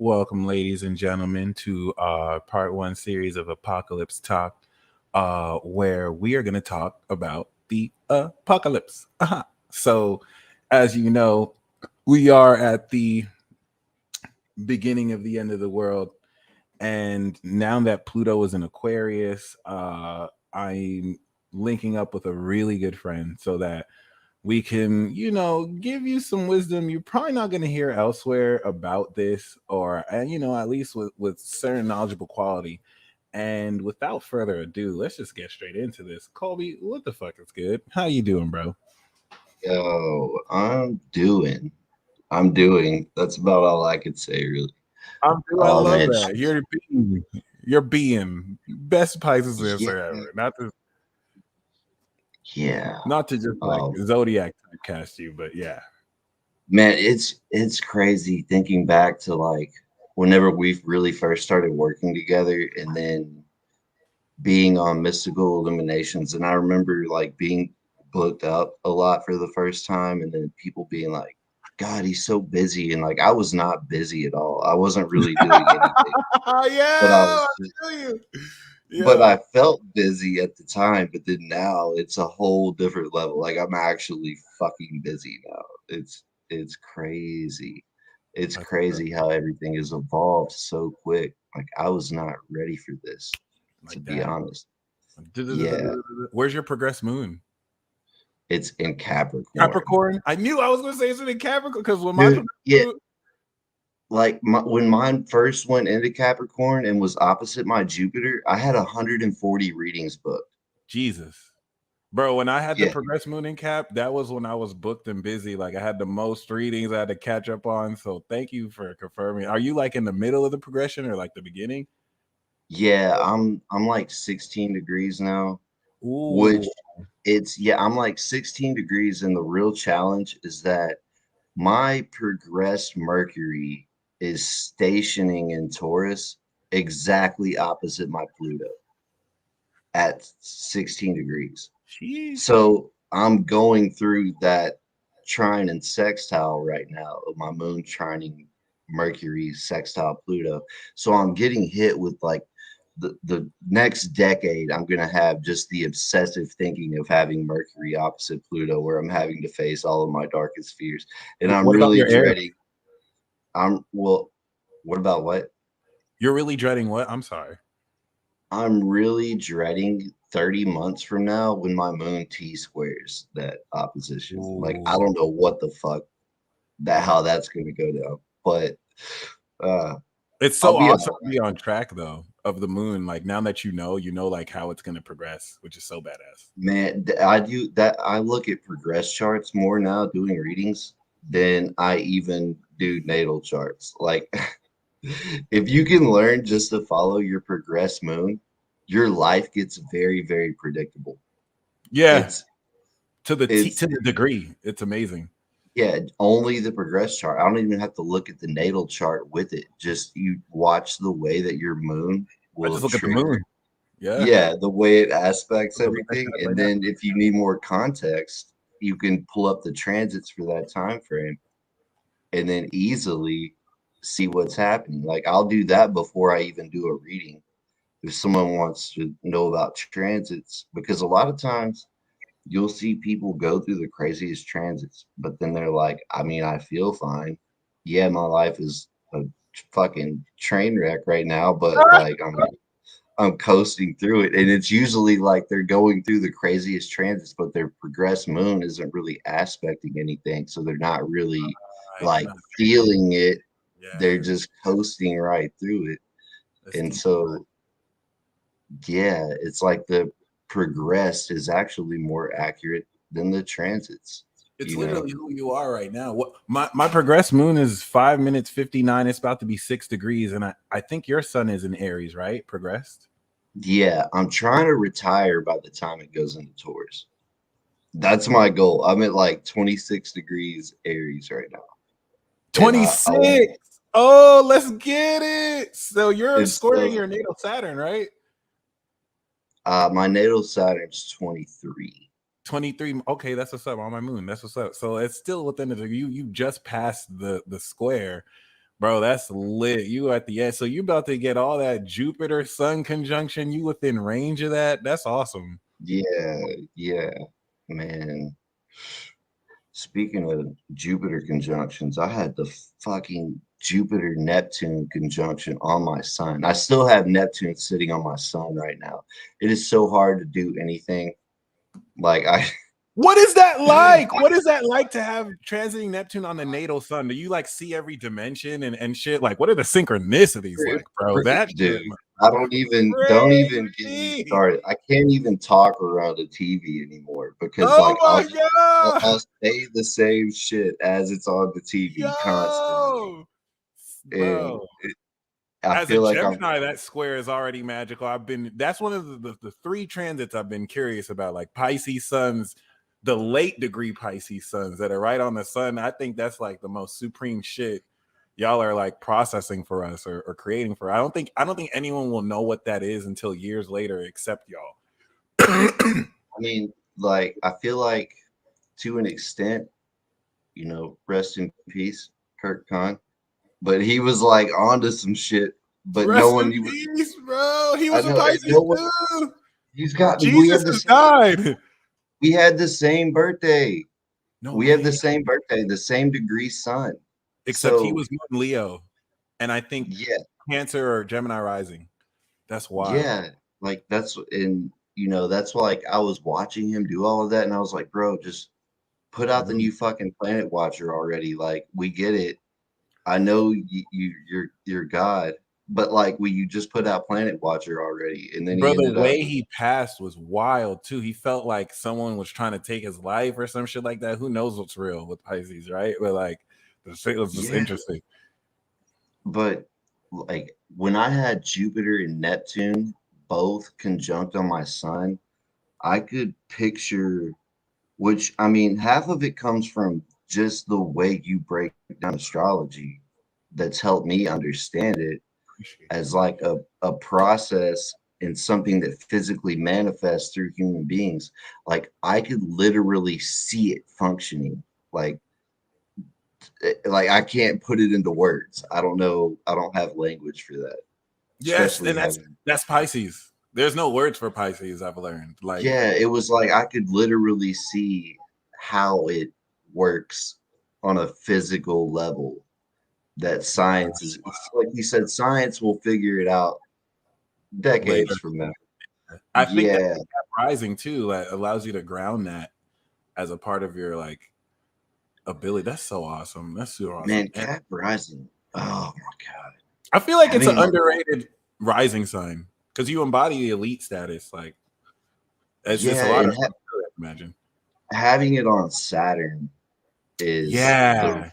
Welcome, ladies and gentlemen, to part one series of Apocalypse Talk, where we are going to talk about the apocalypse. So, as you know, we are at the beginning of the end of the world. And now that Pluto is in Aquarius, I'm linking up with a really good friend so that we can, give you some wisdom you're probably not going to hear elsewhere about this, or, at least with certain knowledgeable quality. And without further ado, let's just get straight into this. Colby, what the fuck is good? How you doing, bro? Yo, I'm doing. That's about all I could say, really. I Oh love man, that. You're being best Pisces yeah, answer ever. yeah. Not to just like Oh zodiac typecast you, but yeah. man, it's crazy thinking back to like whenever we really first started working together, and then being on mystical illuminations. And I remember like being booked up a lot for the first time, and then people being like, "God, he's so busy," and like I was not busy at all. I wasn't really doing anything, but I Yeah, I was just feel you. but Yeah. I felt busy at the time, but then now it's a whole different level. Like I'm actually fucking busy now. It's crazy. It's That's what's up. crazy how everything has evolved so quick. Like I was not ready for this, to Like be that. honest. Yeah, Where's your progressed moon? it's in Capricorn. Capricorn. I knew I was going to say it's in Capricorn because when my Dude, progressed yeah, moon, like when mine first went into Capricorn and was opposite my Jupiter, I had 140 readings booked. Jesus, bro, when I had the Yeah. progressed moon in Cap, that was when I was booked and busy. Like I had the most readings I had to catch up on. So thank you for confirming. Are you like in the middle of the progression or like the beginning? Yeah, I'm like 16 degrees now, which Ooh, I'm like 16 degrees, and the real challenge is that my progressed Mercury is stationing in Taurus exactly opposite my Pluto at 16 degrees. sheesh. So I'm going through that trine and sextile right now of my moon trining Mercury sextile Pluto. So I'm getting hit with like the next decade. I'm going to have just the obsessive thinking of having Mercury opposite Pluto, where I'm having to face all of my darkest fears. And I'm What about really your Aries? dreading. Well, what about what? You're really dreading what? I'm sorry. I'm really dreading 30 months from now when my moon T squares that opposition. Like I Ooh. don't know what the fuck that how that's gonna go down. But uh It's I'll so be awesome all to be on track though of the moon. Like now that you know like how it's gonna progress, which is so badass. man. I do that. I look at progress charts more now doing readings than I even do natal charts. Like if you can learn just to follow your progress moon, your life gets very, very predictable. Yeah, It's to it's the degree, it's amazing. Yeah, only the progress chart. I don't even have to look at the natal chart with it. Just you watch the way that your moon I will just look at the trigger. moon. Yeah, Yeah, the way it aspects I'm looking at everything. that right And now. then if you need more context, you can pull up the transits for that time frame and then easily see what's happening. Like I'll do that before I even do a reading. If someone wants to know about transits, because a lot of times you'll see people go through the craziest transits, but then they're like, I mean, I feel fine. Yeah, my life is a fucking train wreck right now, but like I'm coasting through it. And it's usually like they're going through the craziest transits, but their progressed moon isn't really aspecting anything. So they're not really They're like not feeling it. feeling it. They're Yeah, just coasting right through it. that's And deep. so, yeah, it's like the progressed is actually more accurate than the transits, It's you know? literally who you are right now. What my progressed moon is 5 minutes 59. It's about to be 6 degrees, and I think your sun is in Aries, right? Progressed. Yeah, I'm trying to retire by the time it goes into Taurus. That's my goal. I'm at like 26 degrees Aries right now. And I want 26. Oh, let's get it. So you're it's squaring so your natal Saturn, right? my natal Saturn's 23. 23. Okay, that's what's up on my moon. That's what's up. So it's still within the you just passed the square, Bro, that's lit. You at the end. So you about to get all that Jupiter Sun conjunction. You within range of that. That's awesome. Yeah, yeah, man. Speaking of Jupiter conjunctions, I had the fucking Jupiter Neptune conjunction on my sun. I still have Neptune sitting on my sun right now. It is so hard to do anything. Like I What is that like? What is that like to have transiting Neptune on the natal sun? Do you like see every dimension and shit? Like, what are the synchronicities like, bro? That shit, dude, I don't even get me crazy. started. I can't even talk around the TV anymore because Oh like my I'll god, say the same shit as it's on the TV constantly. yo, And bro. I As a feel like I'm Gemini, that square is already magical. That's one of the three transits I've been curious about, like Pisces suns, the late degree Pisces suns that are right on the sun. I think that's like the most supreme shit y'all are like processing for us or creating for. I don't think anyone will know what that is until years later, except y'all. I mean, like I feel like to an extent, rest in peace, Kurt Khan. But he was like onto some shit. But no Rest one in knew. peace, bro. He I was a know, and Pisces no one. too. He's got. We Jesus had the has same. died. We had the same birthday. No We had the way. same birthday, the same degree sun. Except he So was Moon Leo, and I think yeah, Cancer or Gemini rising. That's wild. yeah, like that's why like I was watching him do all of that, and I was like, bro, just put out the Mm. new fucking Planet Watcher already. Like we get it. I know you're God, but like will you just put out Planet Watcher already? And then he Bro, the ended up way he passed was wild too. He felt like someone was trying to take his life or some shit like that. Who knows what's real with Pisces, right? But like the shit was just yeah, interesting. but like when I had Jupiter and Neptune both conjunct on my sun, I could picture, which I mean, half of it comes from just the way you break down astrology that's helped me understand it Appreciate as you. like a process and something that physically manifests through human beings. Like I could literally see it functioning. Like I can't put it into words. I don't know. I don't have language for that. Yes, Especially and that's having, that's Pisces. There's no words for Pisces, I've learned. Like yeah, it was like I could literally see how it works on a physical level. That science is, it's like you said, science will figure it out later. decades from now. I think that Yeah, rising too like, allows you to ground that as a part of your like ability. That's so awesome. That's super awesome. man, And Cat Rising. Oh my God. I feel like it's Having an it on, underrated rising sign because you embody the elite status. Like it's yeah, a lot and of fun to imagine. having it on Saturn is Yeah.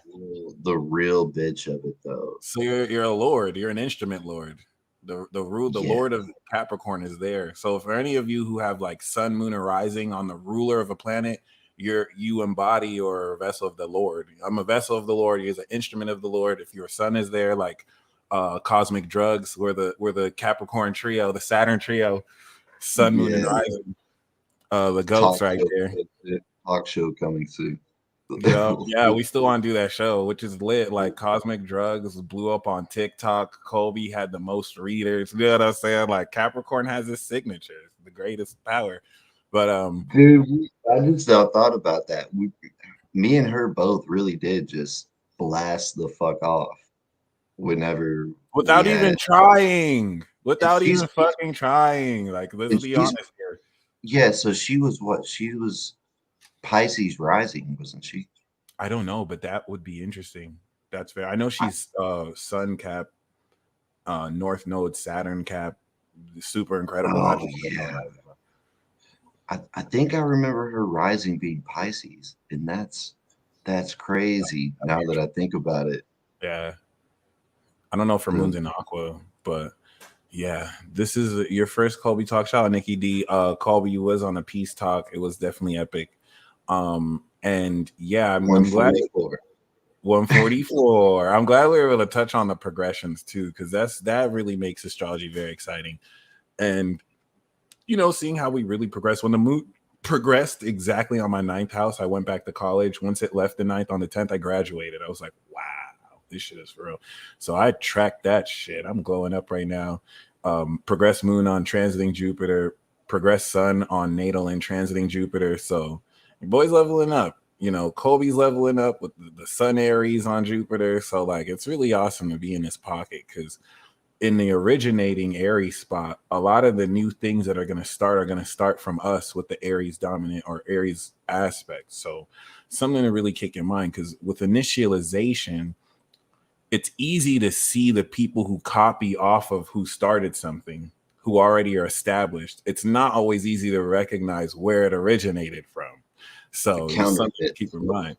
the real bitch of it though. So you're a lord. You're an instrument lord. The Yeah, lord of Capricorn is there. So for any of you who have like sun, moon, or rising on the ruler of a planet, you embody your vessel of the Lord. I'm a vessel of the Lord. You're an instrument of the Lord. If your sun is there, like cosmic drugs, we're the Capricorn trio, the Saturn trio, sun, moon, and yeah. rising. The goats Talk right show, there. talk show coming soon. Yeah, yeah, we still want to do that show, which is lit. Like Cosmic Drugs blew up on TikTok. Colby had the most readers. You know what I'm saying? Like Capricorn has his signature, it's the greatest power. But Dude, I just thought about that. Me and her both really did just blast the fuck off whenever we without had even it. trying, And without even fucking trying, like let's be she's honest here. yeah, so she was what? She was Pisces rising, wasn't she? I don't know, but that would be interesting. That's fair. I know I, she's Sun Cap, North Node, Saturn Cap, super incredible oh magic. yeah. I think I remember her rising being Pisces, and that's crazy now that I think about it. Yeah. I don't know for The Moons and Aqua, but yeah, this is your first Colby talk. Shout out Nikki D. Colby was on a peace talk. It was definitely epic. And yeah, I'm glad 144. 144. I'm glad we were able to touch on the progressions too, because that really makes astrology very exciting. And seeing how we really progress when the moon progressed exactly on my ninth house, I went back to college. Once it left the ninth on the 10th, I graduated. I was like, wow, this shit is for real. So I track that shit. I'm glowing up right now. Progress moon on transiting Jupiter, progress sun on natal and transiting Jupiter. So your boy's leveling up. You know, Colby's leveling up with the sun Aries on Jupiter. So like, it's really awesome to be in this pocket because in the originating Aries spot, a lot of the new things that are going to start from us with the Aries dominant or Aries aspect. So something to really kick in mind, because with initialization, it's easy to see the people who copy off of who started something, who already are established. It's not always easy to recognize where it originated from. So it's something to keep in mind.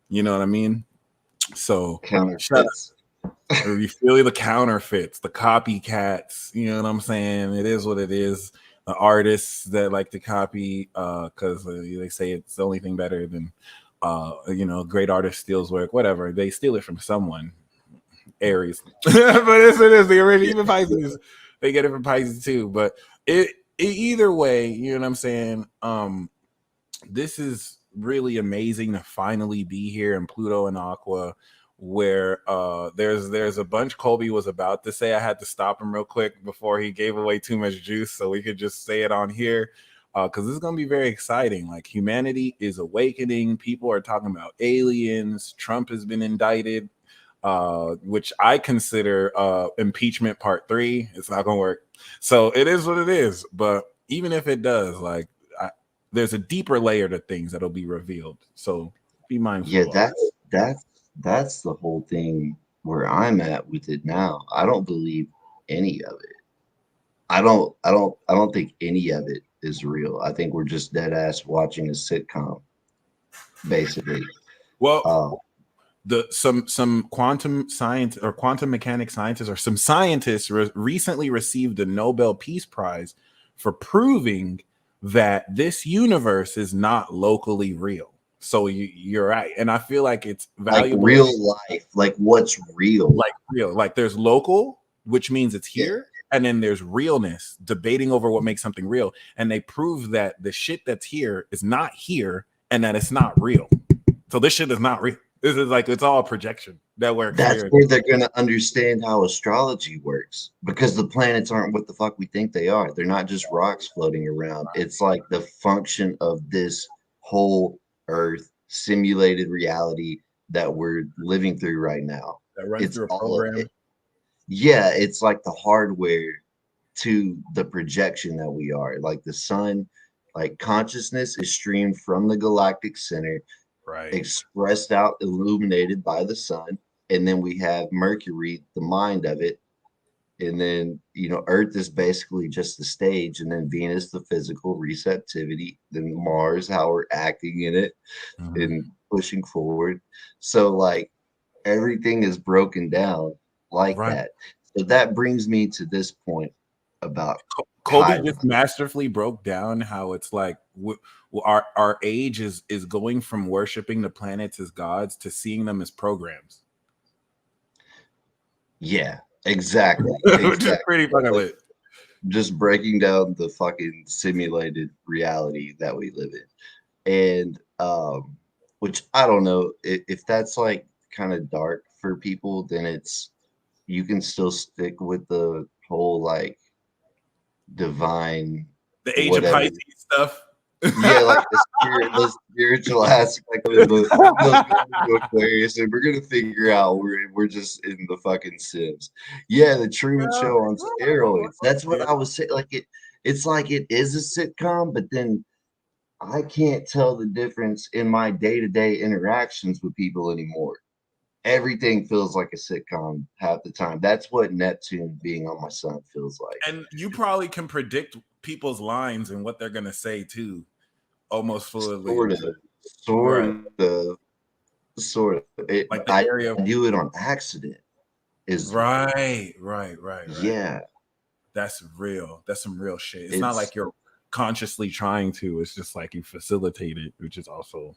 You know what I mean? So counterfeits. Or you feel the counterfeits, the copycats, you know what I'm saying? It is what it is. The artists that like to copy because they say it's the only thing better than great artist steals work, whatever. They steal it from someone. Aries. But it is the original. Even Pisces, they get it from Pisces too. But it either way, you know what I'm saying? This is really amazing to finally be here in Pluto and Aqua, where there's a bunch Colby was about to say. I had to stop him real quick before he gave away too much juice, so we could just say it on here, because this is going to be very exciting. Like, humanity is awakening. People are talking about aliens. Trump has been indicted, which I consider impeachment part 3. It's not going to work. So it is what it is. But even if it does, like, there's a deeper layer to things that'll be revealed. So be mindful. Yeah, that's the whole thing where I'm at with it now. I don't believe any of it. I don't think any of it is real. I think we're just dead ass watching a sitcom, basically. Well, some quantum science or quantum mechanics scientists or some scientists recently received a Nobel Peace Prize for proving that this universe is not locally real. So you're right, and I feel like it's valuable. Like real life, like what's real? Like real, like there's local, which means it's here, and then there's realness, debating over what makes something real, and they prove that the shit that's here is not here, and that it's not real. So this shit is not real. This is like, it's all projection that works. That's where they're gonna understand how astrology works, because the planets aren't what the fuck we think they are. They're not just rocks floating around. It's like the function of this whole Earth simulated reality that we're living through right now. That runs It's through a all of program. it. Yeah, it's like the hardware to the projection that we are. Like the sun, like consciousness is streamed from the galactic center, Right. expressed out, illuminated by the sun. And then we have Mercury, the mind of it. And then, Earth is basically just the stage. And then Venus, the physical receptivity. Then Mars, how we're acting in it and pushing forward. So, like, everything is broken down like that. So that brings me to this point about Colby just masterfully broke down how it's like our age is going from worshiping the planets as gods to seeing them as programs. Yeah, exactly. Which is pretty fucking lit. Just breaking down the fucking simulated reality that we live in. And which I don't know if that's like kind of dark for people, then you can still stick with the whole like divine, the age of Pisces stuff. Yeah, like the spiritual aspect of it. The Aquarius, and we're gonna figure out we're just in the fucking Sims. Yeah, the Truman Show on steroids. That's what I was saying. Like it's like it is a sitcom, but then I can't tell the difference in my day-to-day interactions with people anymore. Everything feels like a sitcom half the time. That's what Neptune being on my sun feels like. And you probably can predict people's lines and what they're gonna say too, almost fluidly. Sort of. Like the area. I do it on accident. Right. Yeah, that's real. That's some real shit. It's not like you're consciously trying to. It's just like you facilitate it, which is also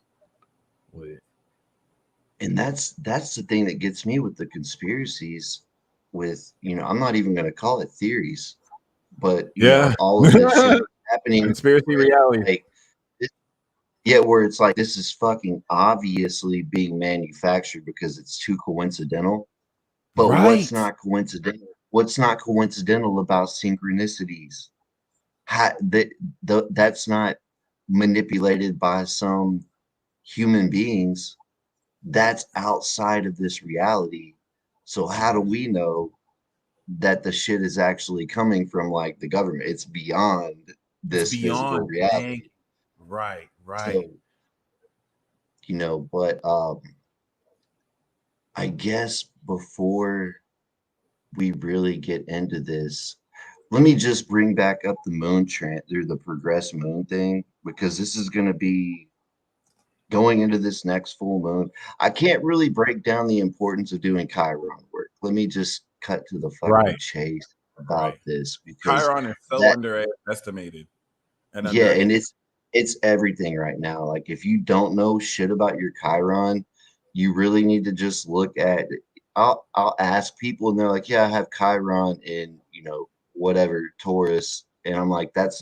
weird. And that's the thing that gets me with the conspiracies. With I'm not even going to call it theories, but all of this shit happening. Conspiracy reality. Like, Yeah, where it's like this is fucking obviously being manufactured because it's too coincidental. But what's Right. not coincidental? What's not coincidental about synchronicities? How, that's not manipulated by some human beings. That's outside of this reality. So how do Mhm. we know that the shit is actually coming from like the government? It's beyond It's this physical beyond. Thank reality. you. Right, right. So, but I guess before we really get into this, let me just bring back up the moon trend through the progress moon thing because this is going to be going into this next full moon. I can't really break down the importance of doing Chiron work. Let me just cut to the fucking Right, chase about right. this because Chiron is so that underestimated and yeah, and underrated. it's everything right now. Like if you don't know shit about your Chiron, you really need to just look at I'll ask people and they're like, "Yeah, I have Chiron in, whatever Taurus." And I'm like, that's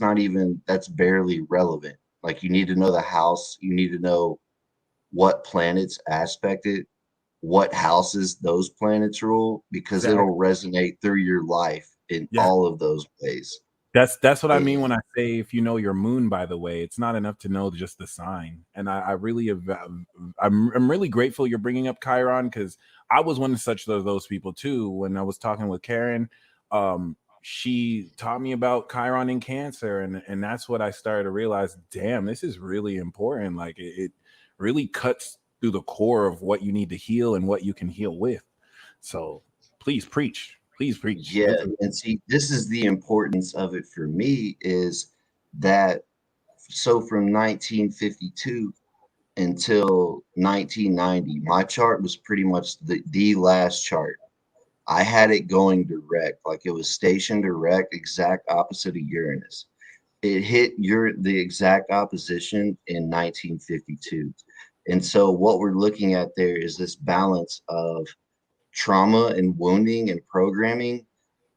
barely relevant. Like you need to know the house, you need to know what planets aspected, what houses those planets rule because it'll Exactly. resonate through your life in Yeah. all of those ways. That's what I mean when And I say if you know your moon, by the way, it's not enough to know just the sign. And I really I'm really grateful you're bringing up Chiron because I was one of such of those people too. When I was talking with Karen, she taught me about Chiron in Cancer, and that's what I started to realize. Damn, this is really important. Like it really cuts through the core of what you need to heal and what you can heal with. So please preach. Please preach. yeah, and see, this is the importance of it for me is that so from 1952 until 1990, my chart was pretty much the last chart. I had it going direct, like it was stationed direct, exact opposite of Uranus. It hit the exact opposition in 1952. And so what we're looking at there is this balance of trauma and wounding and programming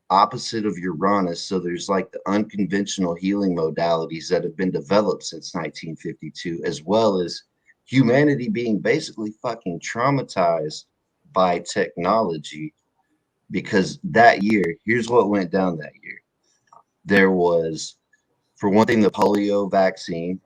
opposite of Uranus. So there's like the unconventional healing modalities that have been developed since 1952, as well as humanity being basically fucking traumatized by technology. Because that year, here's what went down that year. There was, for one thing, the polio vaccine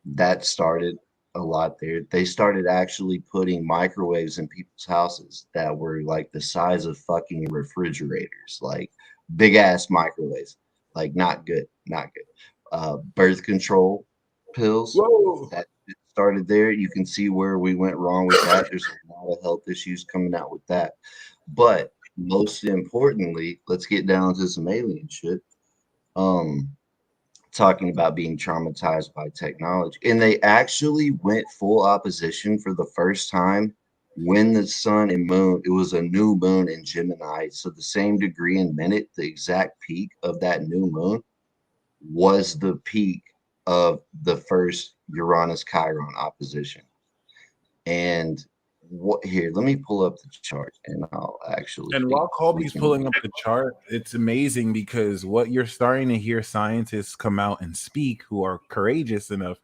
that started a lot there. They started actually putting microwaves in people's houses that were like the size of fucking refrigerators, like big ass microwaves. Like not good, not good. Birth control pills Whoa. that started there. You can see where we went wrong with that. There's a lot of health issues coming out with that. But most importantly, let's get down to some alien shit. Um, Talking about being traumatized by technology. And they actually went full opposition for the first time when the sun and moon, it was a new moon in Gemini. So the same degree and minute, the exact peak of that new moon was the peak of the first Uranus Chiron opposition. And what here, let me pull up the chart and I'll actually And while we Colby's can pulling up the chart, it's amazing because what you're starting to hear scientists come out and speak who are courageous enough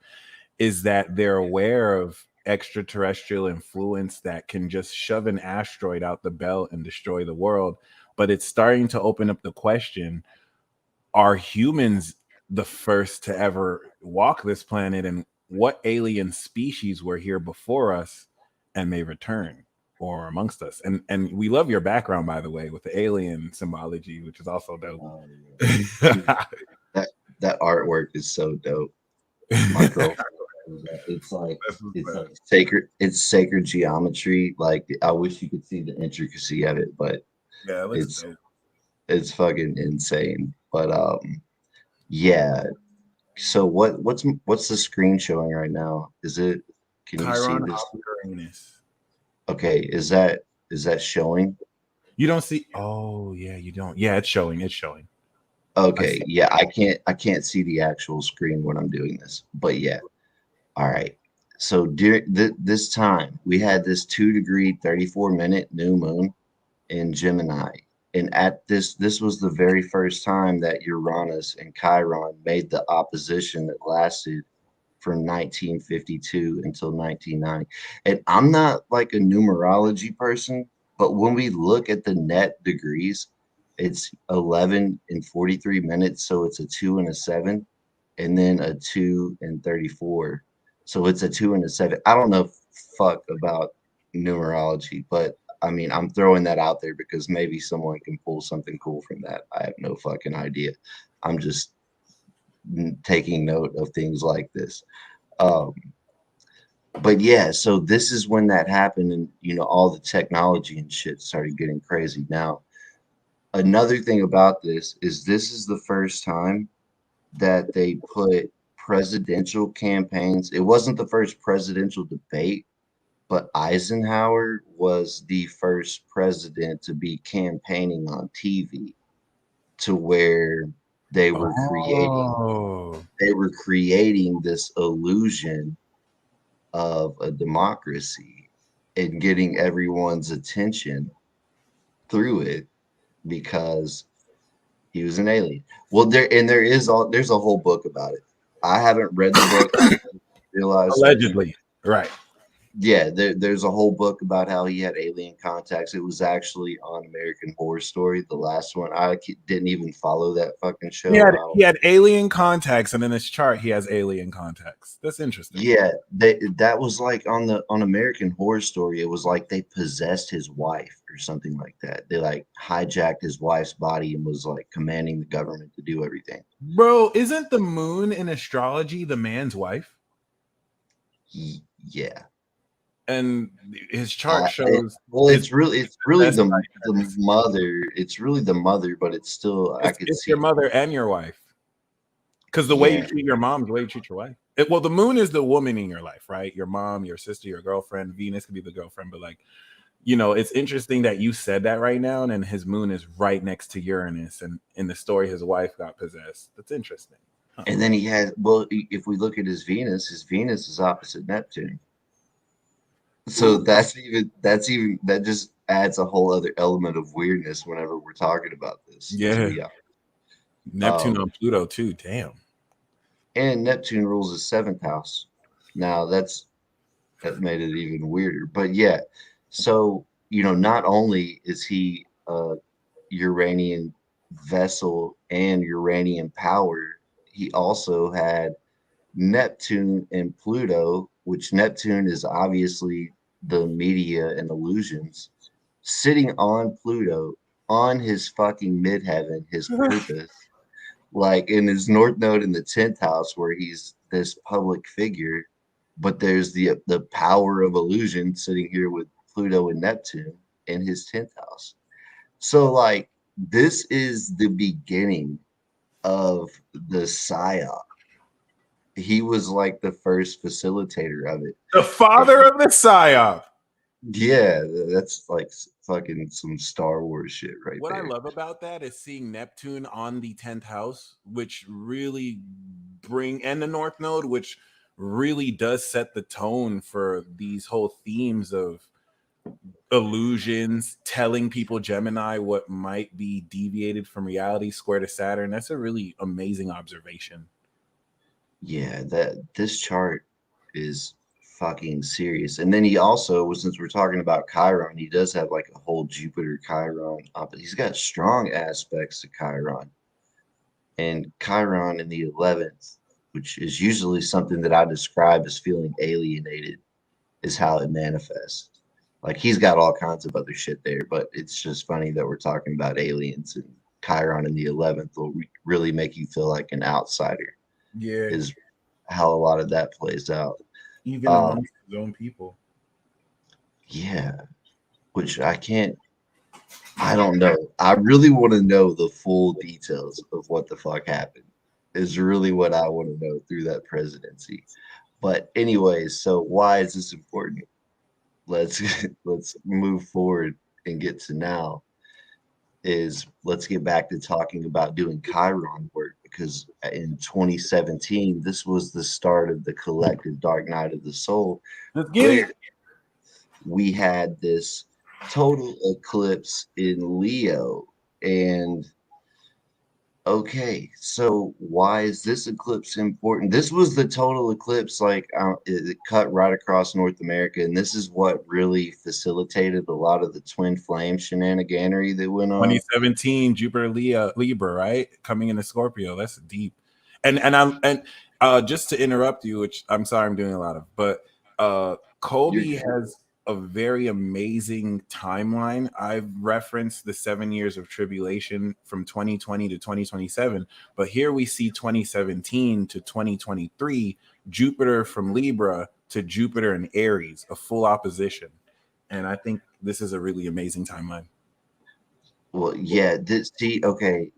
is that they're aware of extraterrestrial influence that can just shove an asteroid out the belt and destroy the world. But it's starting to open up the question, are humans the first to ever walk this planet? And what alien species were here before us and may return or amongst us? And we love your background, by the way, with the alien symbology, which is also dope. dude, that that artwork is so dope. My girlfriend, it's like That's what's up. sacred. It's sacred geometry. Like I wish you could see the intricacy of it, but Yeah, it looks it's dope. it's fucking insane. But yeah. So what's the screen showing right now? Is it? Can you see Chiron this? op Uranus. Okay, is that showing? You don't see. Oh yeah, you don't. Yeah, it's showing. It's showing. I Okay, see. yeah. I can't see the actual screen when I'm doing this, but yeah. All right. So during this time, we had this 2 degree, 34-minute new moon in Gemini. And at this was the very first time that Uranus and Chiron made the opposition that lasted from 1952 until 1990. And I'm not like a numerology person, but when we look at the net degrees, it's 11 and 43 minutes. So it's a 2 and a 7, and then a 2 and 34. So it's a 2 and a 7. I don't know fuck about numerology, but I mean, I'm throwing that out there because maybe someone can pull something cool from that. I have no fucking idea. I'm just taking note of things like this. Um, but yeah, so this is when that happened, and all the technology and shit started getting crazy. Now, another thing about this is the first time that they put presidential campaigns. It wasn't the first presidential debate, but Eisenhower was the first president to be campaigning on TV, to where they were creating Oh, they were creating this illusion of a democracy and getting everyone's attention through it because he was an alien. Well, there's a whole book about it. I haven't read the book. I realized that allegedly, right? yeah, there's a whole book about how he had alien contacts. It was actually on American Horror Story, the last one. Didn't even follow that fucking He show. had he had alien contacts, and in his chart, he has alien contacts. That's interesting. Yeah, that was like on American Horror Story. It was like they possessed his wife or something like that. They like hijacked his wife's body and was like commanding the government to do everything. Bro, isn't the moon in astrology the man's wife? Yeah. And his chart shows Well, his it's really best the mother. It's really the mother, but it's still I could it's your see. mother and your wife. Because the way you Yeah, treat your mom is the way you treat your wife. Well, the moon is the woman in your life, right? Your mom, your sister, your girlfriend. Venus could be the girlfriend, but like, it's interesting that you said that right now, and then his moon is right next to Uranus, and in the story, his wife got possessed. That's interesting. Huh. and then he had. Well, if we look at his Venus is opposite Neptune. So Ooh. that just adds a whole other element of weirdness whenever we're talking about this, to Yeah, be honest. Neptune on Pluto too. Damn. And Neptune rules the seventh house. Now that made it even weirder. But yeah, so not only is he a Uranian vessel and Uranian power, he also had Neptune and Pluto, which Neptune is obviously the media and illusions, sitting on Pluto on his fucking midheaven, his purpose, like in his North Node in the 10th house, where he's this public figure, but there's the power of illusion sitting here with Pluto and Neptune in his 10th house. So like this is the beginning of the psyop. He was like the first facilitator of it. The father of the psyop. Yeah, that's like fucking some Star Wars shit right What I there. love about that is seeing Neptune on the 10th house, which really and the North Node, which really does set the tone for these whole themes of illusions, telling people Gemini what might be deviated from reality, square to Saturn. That's a really amazing observation. Yeah, this chart is fucking serious. And then he also, since we're talking about Chiron, he does have like a whole Jupiter Chiron but he's got strong aspects to Chiron. And Chiron in the 11th, which is usually something that I describe as feeling alienated, is how it manifests. Like he's got all kinds of other shit there, but it's just funny that we're talking about aliens, and Chiron in the 11th will really make you feel like an outsider, Yeah, is how a lot of that plays out. even amongst his own people. Yeah, which I don't know. I really want to know the full details of what the fuck happened, is really what I want to know through that presidency. But anyways, so why is this important? Let's let's move forward and get to now. Let's get back to talking about doing Chiron work, because in 2017 this was the start of the collective dark night of the soul, Let's get it. where we had this total eclipse in Leo. And Okay, so why is this eclipse important? This was the total eclipse, like it cut right across North America, and this is what really facilitated a lot of the twin flame shenaniganery that went on. 2017 Jupiter Libra, right? Coming into Scorpio. That's deep. And just to interrupt you, which I'm sorry I'm doing a lot of, but Colby has a very amazing timeline. I've referenced the 7 years of tribulation from 2020 to 2027, but here we see 2017 to 2023, Jupiter from Libra to Jupiter in Aries, a full opposition. And I think this is a really amazing timeline. Well, yeah, see, okay,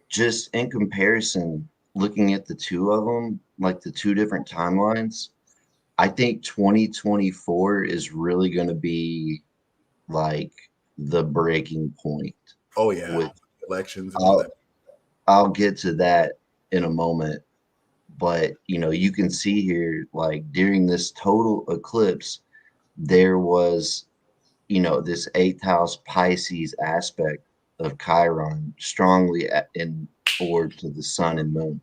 just in comparison, looking at the two of them, like the two different timelines, I think 2024 is really going to be like the breaking point. Oh yeah, With elections and all I'll that. I'll get to that in a moment, but you can see here, like during this total eclipse, there was this eighth house Pisces aspect of Chiron strongly in orb to the sun and moon.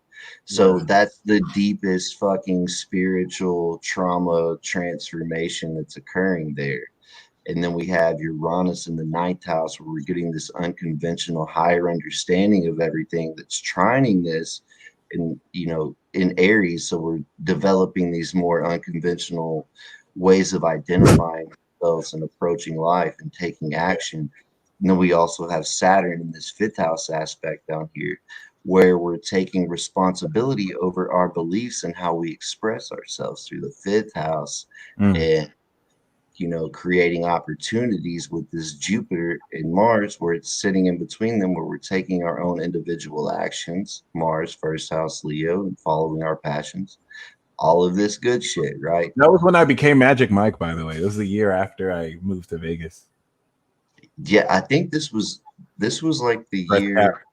So Yeah. that's the deepest fucking spiritual trauma transformation that's occurring there. And then we have Uranus in the ninth house, where we're getting this unconventional higher understanding of everything that's trining this in Aries. So we're developing these more unconventional ways of identifying ourselves and approaching life and taking action. And then we also have Saturn in this fifth house aspect down here, where we're taking responsibility over our beliefs and how we express ourselves through the fifth house. Mm. And creating opportunities with this Jupiter and Mars, where it's sitting in between them, where we're taking our own individual actions. Mars, first house Leo, and following our passions. All of this good shit, right? That was when I became Magic Mike, by the way. It was the year after I moved to Vegas. Yeah, I think this was like the Press cap. year.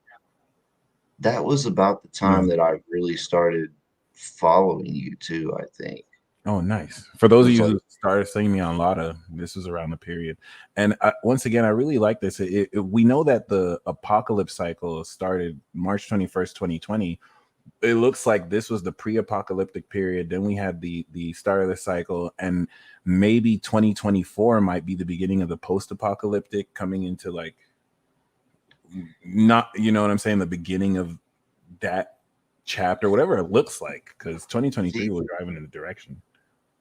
That was about the Yeah. time that I really started following you too, I think. Oh, nice. For those It of was you like, who started seeing me on Lotta, this was around the period. And once again, I really like this. We know that the apocalypse cycle started March 21st, 2020. It looks like this was the pre-apocalyptic period. Then we had the start of the cycle, and maybe 2024 might be the beginning of the post-apocalyptic, coming into like, not, you know what I'm saying, the beginning of that chapter, whatever it looks like, because 2023 see, was driving in the direction.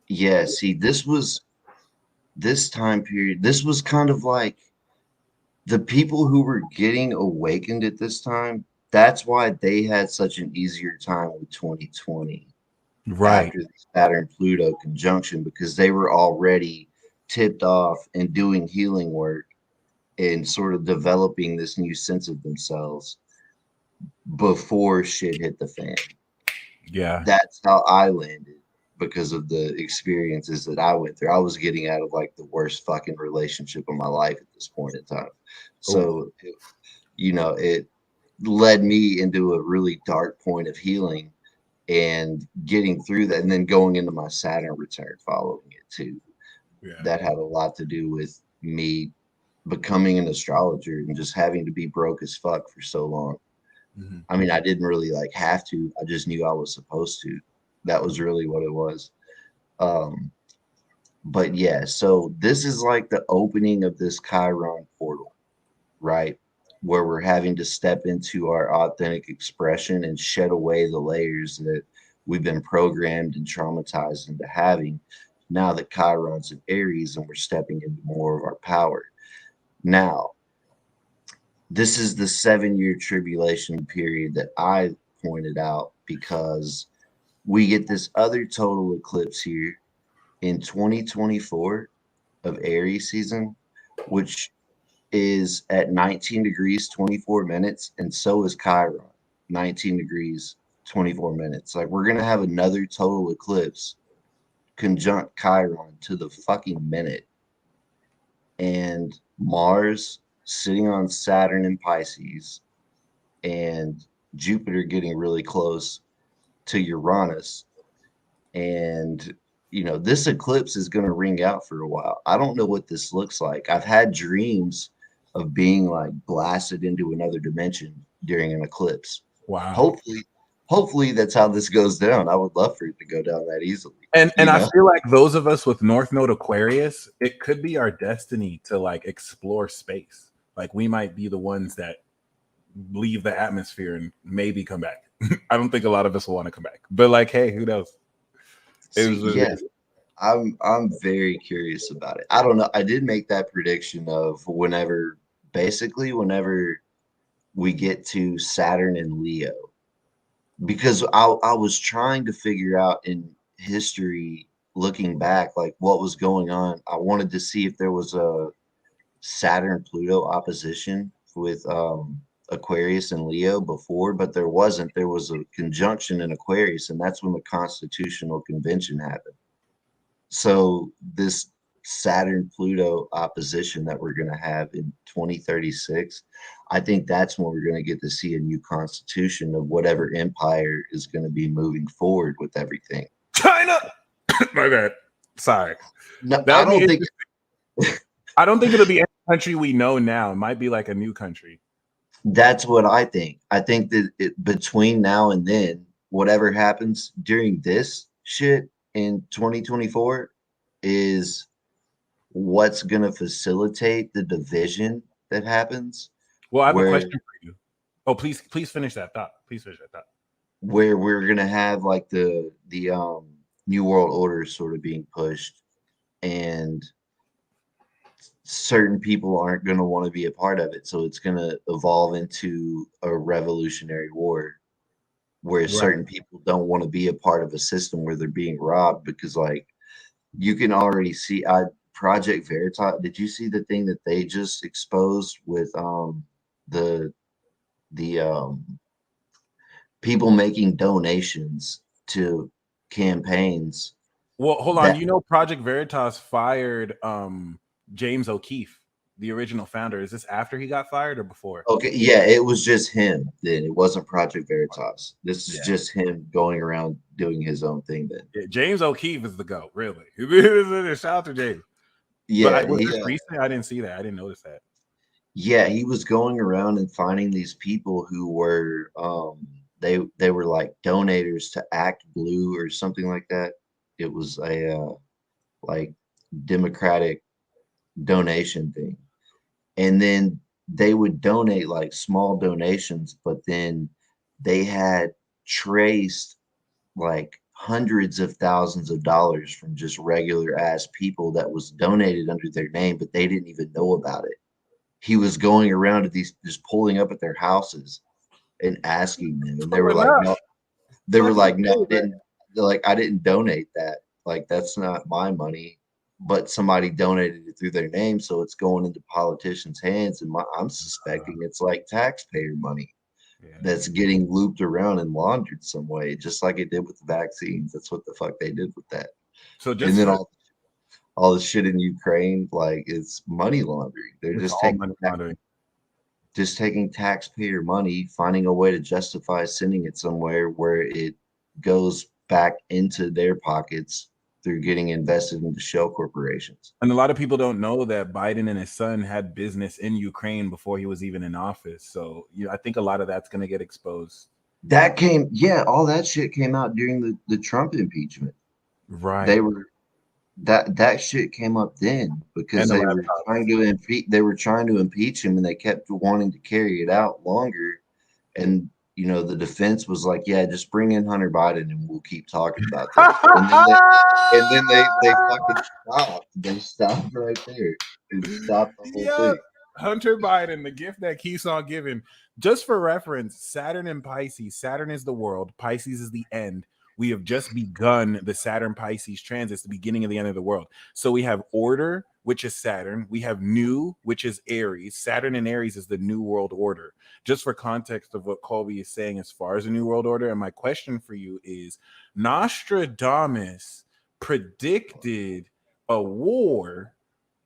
yeah, see, this time period, this was kind of like the people who were getting awakened at this time. That's why they had such an easier time with 2020 Right. after the Saturn Pluto conjunction, because they were already tipped off and doing healing work and sort of developing this new sense of themselves before shit hit the fan. Yeah. That's how I landed, because of the experiences that I went through. I was getting out of like the worst fucking relationship of my life at this point in time. Oh, So, it led me into a really dark point of healing and getting through that, and then going into my Saturn return following it too. yeah. That had a lot to do with me becoming an astrologer and just having to be broke as fuck for so long. Mhm. I mean, I didn't really like have to. I just knew I was supposed to. That was really what it was. Um, but yeah, so this is like the opening of this Chiron portal, right? Where we're having to step into our authentic expression and shed away the layers that we've been programmed and traumatized into having. Now that Chiron's in Aries and we're stepping into more of our power. Now, this is the 7 year tribulation period that I pointed out, because we get this other total eclipse here in 2024 of Aries season, which is at 19 degrees 24 minutes, and so is Chiron, 19 degrees 24 minutes. Like, we're gonna have another total eclipse conjunct Chiron to the fucking minute, and Mars sitting on Saturn in Pisces, and Jupiter getting really close to Uranus. And this eclipse is going to ring out for a while. I don't know what this looks like. I've had dreams of being like blasted into another dimension during an eclipse. Wow. Hopefully that's how this goes down. I would love for it to go down that easily. And You I know? feel like those of us with North Node Aquarius, it could be our destiny to like explore space. Like we might be the ones that leave the atmosphere and maybe come back. I don't think a lot of us will want to come back, but like, hey, who knows? It See, is what it yeah, is. I'm very curious about it. I don't know. I did make that prediction of whenever we get to Saturn and Leo, because I was trying to figure out in history, looking back, like what was going on. I wanted to see if there was a Saturn Pluto opposition with Aquarius and Leo before, but there wasn't. There was a conjunction in Aquarius, and that's when the Constitutional Convention happened. So this Saturn Pluto opposition that we're going to have in 2036, I think that's when we're going to get to see a new constitution of whatever empire is going to be moving forward with everything. China. My bad. Sorry. No, That would be interesting. I don't think it'll be any country we know now. It might be like a new country. that's what I think. I think that between now and then, whatever happens during this shit in 2024 is what's going to facilitate the division that happens Well, I have a where question for you. Oh, please finish that thought. Please finish that thought. where we're going to have like the new world order sort of being pushed, and certain people aren't going to want to be a part of it, so it's going to evolve into a revolutionary war where Right. certain people don't want to be a part of a system where they're being robbed, because like you can already see Project Veritas. Did you see the thing that they just exposed with the the people making donations to campaigns Well, hold on. that You know, Project Veritas fired James O'Keefe, the original founder. Is this after he got fired or before? okay, yeah, it was just him then. It wasn't Project Veritas. This is Yeah. just him going around doing his own thing then. Yeah, James O'Keefe is the GOAT, really. Shout out to James. But Yeah, was this recent? I didn't see that. I didn't notice that. yeah, he was going around and finding these people who were they were like donators to Act Blue or something like that. It was a like democratic donation thing. And then they would donate like small donations, but then they had traced like hundreds of thousands of dollars from just regular ass people that was donated under their name, but they didn't even know about it. He was going around to these, just pulling up at their houses and asking them, and they were Fucking like, up. no, they were Fucking like, no, hey, I didn't. They're like, I didn't donate that. Like, that's not my money. But somebody donated it through their name, so it's going into politicians' hands. And I'm suspecting it's like taxpayer money yeah. that's getting looped around and laundered some way, just like it did with the vaccines. That's what the fuck they did with that. So And just then for all the shit in Ukraine, like it's money laundering. They're it's all money laundering. just taking taxpayer money, finding a way to justify sending it somewhere where it goes back into their pockets through getting invested into shell corporations. And a lot of people don't know that Biden and his son had business in Ukraine before he was even in office. So I think a lot of that's going to get exposed. That came, yeah, all that shit came out during the Trump impeachment. They Right. were that shit came up then because And the they were trying to impeach him, and they kept wanting to carry it out longer. And the defense was like, yeah, just bring in Hunter Biden and we'll keep talking about this. And then they fucking stopped. They stopped right there and stopped the whole Yeah. thing. Hunter Biden, the gift that keeps on giving. Just for reference, Saturn and Pisces. Saturn is the world. Pisces is the end. We have just begun the Saturn Pisces transits, the beginning of the end of the world. So we have order, which is Saturn. We have new, which is Aries. Saturn and Aries is the new world order. Just for context of what Colby is saying as far as the new world order. And my question for you is Nostradamus predicted a war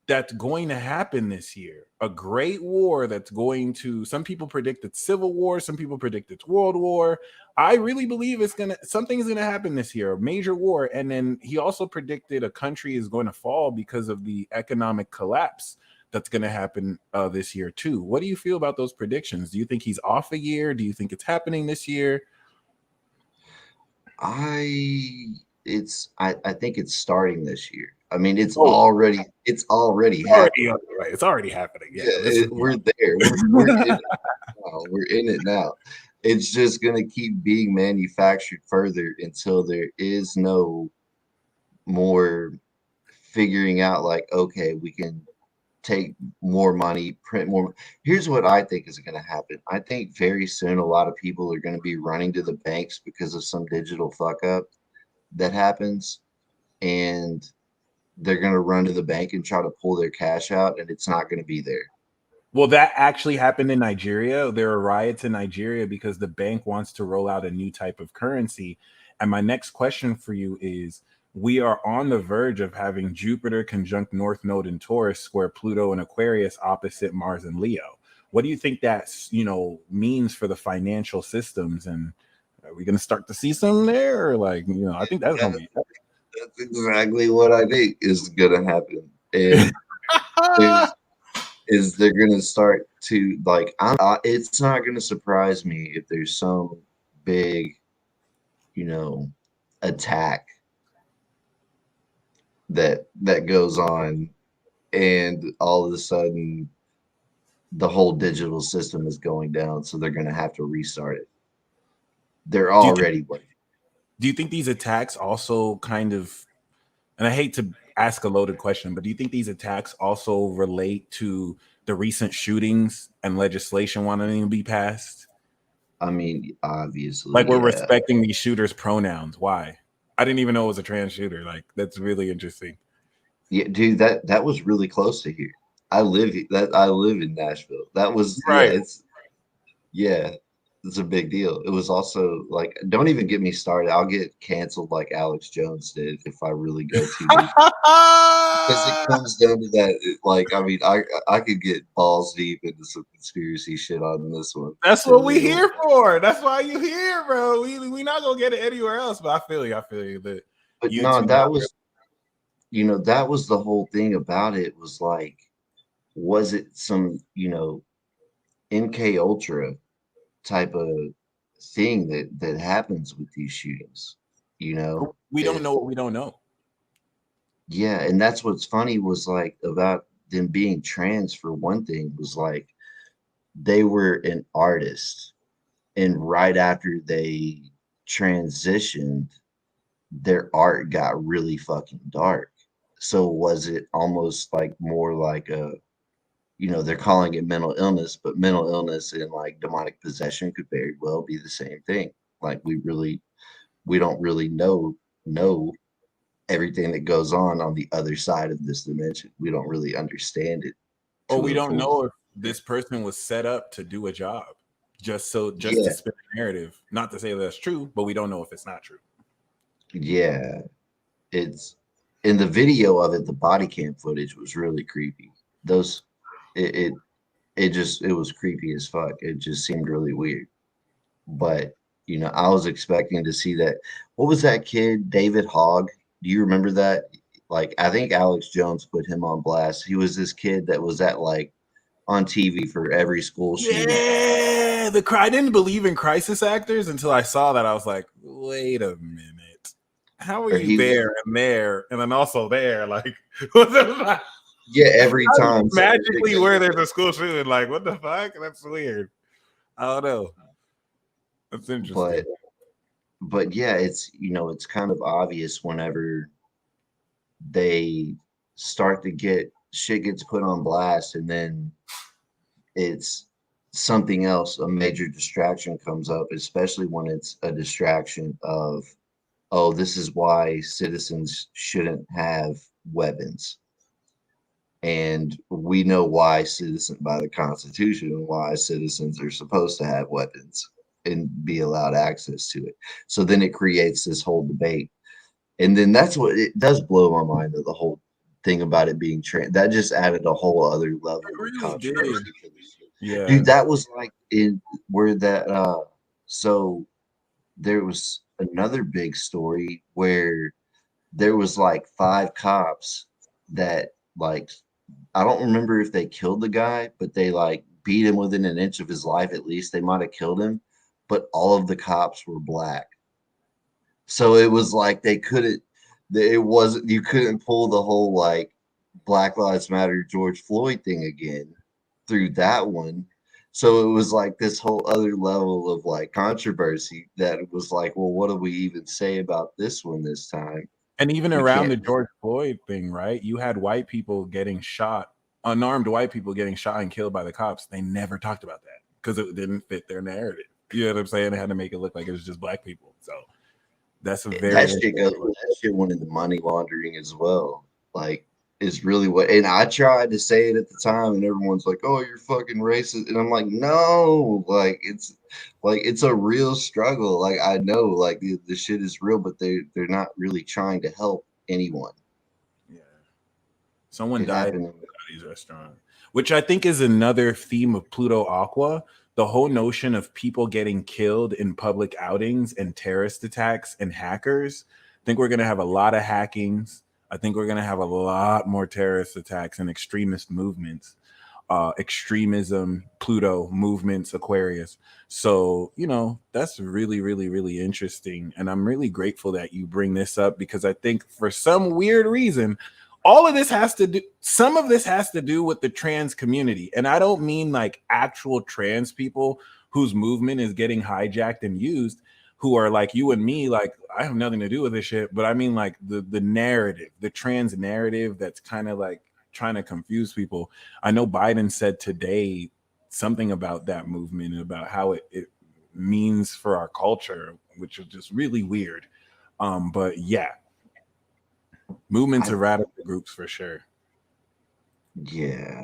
that's going to happen this year, a great war that's going to, some people predicted civil war, some people predicted world war. I really believe something is going to happen this year, a major war. And then he also predicted a country is going to fall because of the economic collapse that's going to happen this year too. What do you feel about those predictions? Do you think he's off a year? Do you think it's happening this year? I think it's starting this year. I mean, it's Oh, already already happening. on the way. It's already happening. Yeah, Yeah, this is we're there. We're in it now. We're in it now. It's just gonna keep being manufactured further until there is no more figuring out like, okay, we can take more money, print more. Here's what I think is going to happen. I think very soon a lot of people are going to be running to the banks because of some digital fuck up that happens, and they're going to run to the bank and try to pull their cash out, and it's not going to be there. Well, that actually happened in Nigeria. There are riots in Nigeria because the bank wants to roll out a new type of currency. And my next question for you is, we are on the verge of having Jupiter conjunct North Node in Taurus, square Pluto and Aquarius opposite Mars and Leo. What do you think that, means for the financial systems? And are we going to start to see some there? Or I think that's going to be. That's exactly what I think is going to happen. And they're going to start to like, it's not going to surprise me if there's some big, attack that goes on, and all of a sudden the whole digital system is going down, so they're going to have to restart it. They're do you think, already working. do you think these attacks also kind of, and I hate to ask a loaded question, but do you think these attacks also relate to the recent shootings and legislation wanting to be passed? I mean, obviously, Like, we're yeah. respecting these shooters' pronouns. Why? I didn't even know it was a trans shooter. Like, that's really interesting. Yeah, dude, that was really close to here. I live in Nashville. That was, Right. yeah, it's a big deal. It was also like, don't even get me started. I'll get canceled like Alex Jones did if I really go too deep. Because it comes down to that, like, I mean, I could get balls deep into some conspiracy shit on this one That's for what we real. here for. That's why you here, bro. We not gonna get it anywhere else. But I feel you. I feel you that But you no, two. that was the whole thing about it, was like, was it some, MK Ultra type of thing that happens with these shootings, you know? We don't It, know what we don't know. yeah, and that's what's funny was like about them being trans for one thing, was like they were an artist, and right after they transitioned, their art got really fucking dark. So was it almost like more like a, they're calling it mental illness, but mental illness and like demonic possession could very well be the same thing. Like we don't really know everything that goes on the other side of this dimension. We don't really understand it Or to we a don't full know if extent. this person was set up to do a job, just to Yeah, spin a narrative. Not to say that's true, but we don't know if it's not true. yeah. It's in the video of it, the body cam footage was really creepy. Those it it, it was creepy as fuck. It just seemed really weird. But I was expecting to see that. What was that kid, David Hogg? Do you remember that? Like, I think Alex Jones put him on blast. He was this kid that was at like on TV for every school shooting. Yeah, I didn't believe in crisis actors until I saw that. I was like, wait a minute, how are Or you he was, there, and then also there? Like, what the fuck? yeah, every How do you time something big magically where there's a school shooting? Like, what the fuck? That's weird. I don't know. That's but interesting. yeah, it's kind of obvious whenever they start to get shit gets put on blast, and then it's something else, a major distraction comes up, especially when it's a distraction of, oh, this is why citizens shouldn't have weapons. And we know why citizen by the Constitution, and why citizens are supposed to have weapons and be allowed access to it. So then it creates this whole debate. And then that's what it does blow my mind, that the whole thing about it being trans, that just added a whole other level It of really did. controversy to this shit. Yeah. Dude, that was like in where that so there was another big story where there was like five cops that like I don't remember if they killed the guy, but they like beat him within an inch of his life at least. They might have killed him, but all of the cops were black. So it was like they couldn't, it wasn't, you couldn't pull the whole like Black Lives Matter George Floyd thing again through that one. So it was like this whole other level of like controversy that it was like, well, what do we even say about this one this time? And even We around can't. the George Floyd thing, right? You had white people getting shot, unarmed white people getting shot and killed by the cops. They never talked about that because it didn't fit their narrative. You know what I'm saying? They had to make it look like it was just black people. So that's a very That shit goes. That shit went into money laundering as well. Like, is really what. And I tried to say it at the time, and everyone's like, "Oh, you're fucking racist," and I'm like, "No, like it's a real struggle. Like I know, like the shit is real, but they're not really trying to help anyone. yeah. Someone It died in happened. Scotty's restaurant, which I think is another theme of Pluto Aqua. The whole notion of people getting killed in public outings and terrorist attacks and hackers. I think we're going to have a lot of hackings. I think we're going to have a lot more terrorist attacks and extremist movements, extremism, Pluto movements, Aquarius. So, you know, that's really, really, really interesting. And I'm really grateful that you bring this up because I think for some weird reason, all of this has to do, some of this has to do with the trans community. And I don't mean like actual trans people whose movement is getting hijacked and used, who are like you and me, like I have nothing to do with this shit. But I mean like the narrative, the trans narrative that's kind of like trying to confuse people. I know Biden said today something about that movement and about how it means for our culture, which is just really weird. But yeah, movements I of radical groups for sure. Yeah.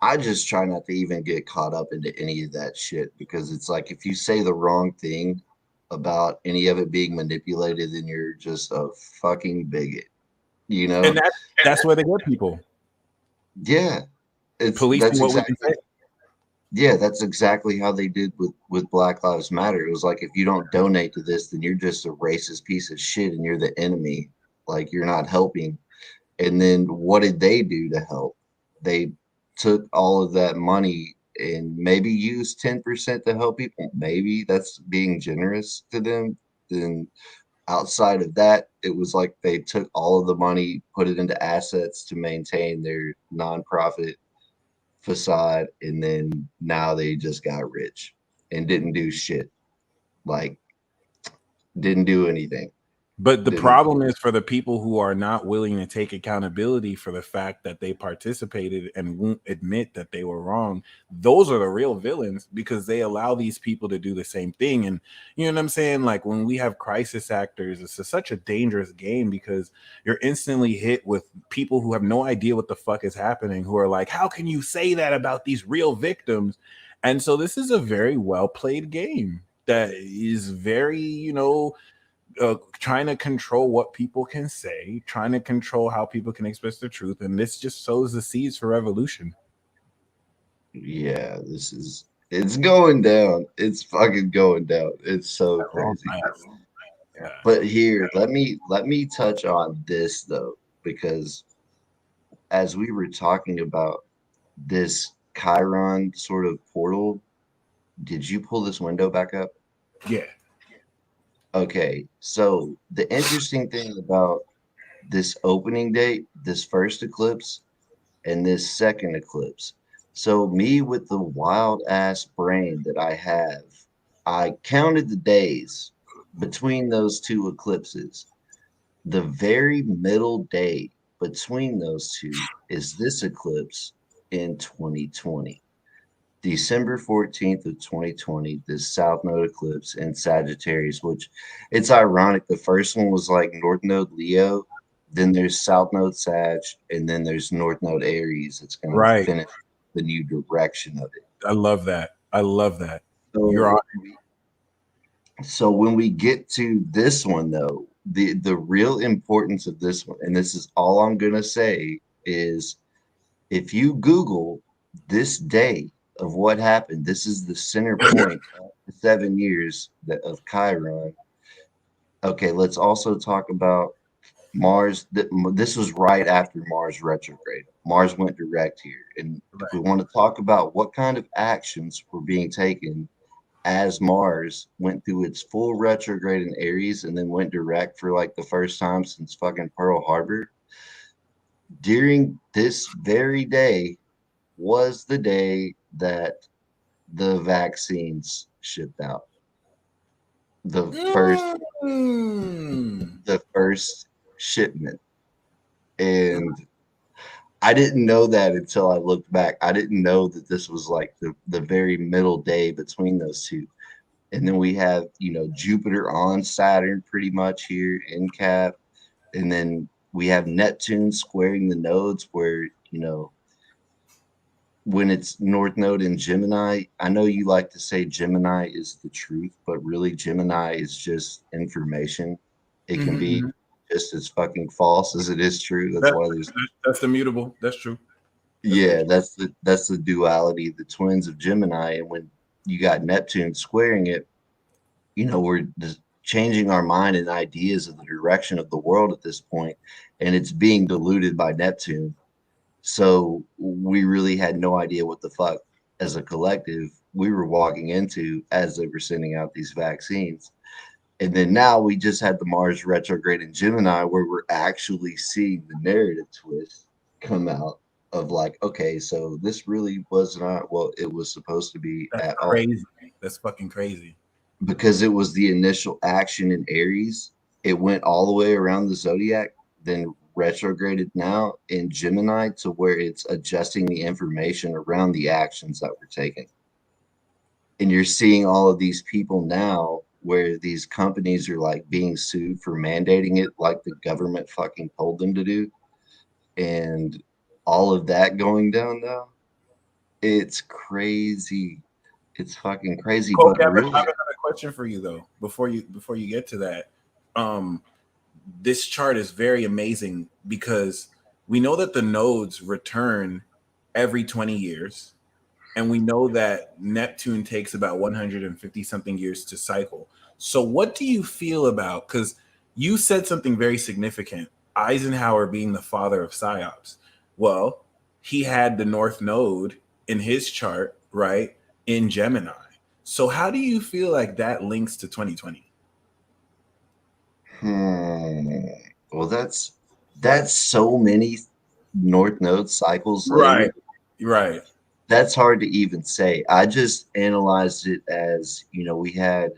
I just try not to even get caught up into any of that shit because it's like if you say the wrong thing about any of it being manipulated, then you're just a fucking bigot, you And know? that's where they get people Yeah, it's policing that's what we can exactly say. yeah, that's exactly how they did with Black Lives Matter. It was like if you don't donate to this, then you're just a racist piece of shit and you're the enemy. Like you're not helping. And then what did they do to help? They took all of that money and maybe used 10% to help people. Maybe that's being generous to them. Then outside of that, it was like they took all of the money, put it into assets to maintain their nonprofit facade, and then now they just got rich and didn't do shit. Like didn't do anything. But the Didn't problem is for the people who are not willing to take accountability for the fact that they participated and won't admit that they were wrong. Those are the real villains because they allow these people to do the same thing. And you know what I'm saying? Like when we have crisis actors, such a dangerous game because you're instantly hit with people who have no idea what the fuck is happening, who are like, how can you say that about these real victims? And so this is a very well played game that is very, you know, trying to control what people can say, trying to control how people can express the truth, and this just sows the seeds for revolution. Yeah, it's going down. It's fucking going down. It's so Oh, crazy. nice. Yeah, But here, let me touch on this though, because as we were talking about this Chiron sort of portal, did you pull this window back up? yeah, Okay, so the interesting thing about this opening date, this first eclipse, and this second eclipse. So, me with the wild ass brain that I have, I counted the days between those two eclipses. The very middle day between those two is this eclipse in 2020. December 14th of 2020, this South Node eclipse in Sagittarius, which it's ironic. The first one was like North Node Leo, then there's South Node Sag, and then there's North Node Aries. It's going to right. finish the new direction of it. I love that. I love that. You're on. So, so when we get to this one, though, the real importance of this one, and this is all I'm going to say, is if you Google this day of what happened, this is the center point of the 7 years of Chiron. Okay, let's also talk about Mars, this was right after Mars retrograde. Mars went direct here. And if we Right. want to talk about what kind of actions were being taken as Mars went through its full retrograde in Aries and then went direct for like the first time since fucking Pearl Harbor, during this very day was the day that the vaccines shipped out. The first Mm. the first shipment. And I didn't know that until I looked back. I didn't know that this was like the very middle day between those two. And then we have, Jupiter on Saturn pretty much here in Cap. And then we have Neptune squaring the nodes where, when it's North Node in Gemini, I know you like to say Gemini is the truth, but really Gemini is just information. It can be Mhm. just as fucking false as it is true. That's That, why there's that's immutable. That's true. That's very yeah, true. that's the duality, the twins of Gemini. And when you got Neptune squaring it, we're just changing our mind and ideas of the direction of the world at this point, and it's being diluted by Neptune. So we really had no idea what the fuck as a collective we were walking into as they were sending out these vaccines. And then now we just had the Mars retrograde in Gemini where we're actually seeing the narrative twist come out of like, okay, so this really was not what it was supposed to be That's at all. crazy. That's fucking crazy. Because it was the initial action in Aries, it went all the way around the zodiac, then retrograded now in Gemini to where it's adjusting the information around the actions that were taken. And you're seeing all of these people now where these companies are like being sued for mandating it like the government fucking told them to do. And all of that going down now. It's crazy. It's fucking crazy. Colby, But I have really, another question for you though. Before you get to that, um, this chart is very amazing because we know that the nodes return every 20 years, and we know that Neptune takes about 150 something years to cycle. So, what do you feel about? Because you said something very significant. Eisenhower being the father of psyops. Well, he had the North Node in his chart, right, in Gemini. So, how do you feel like that links to 2020? Hmm. Well, that's so many North Node cycles Right, later. right. That's hard to even say. I just analyzed it as, we had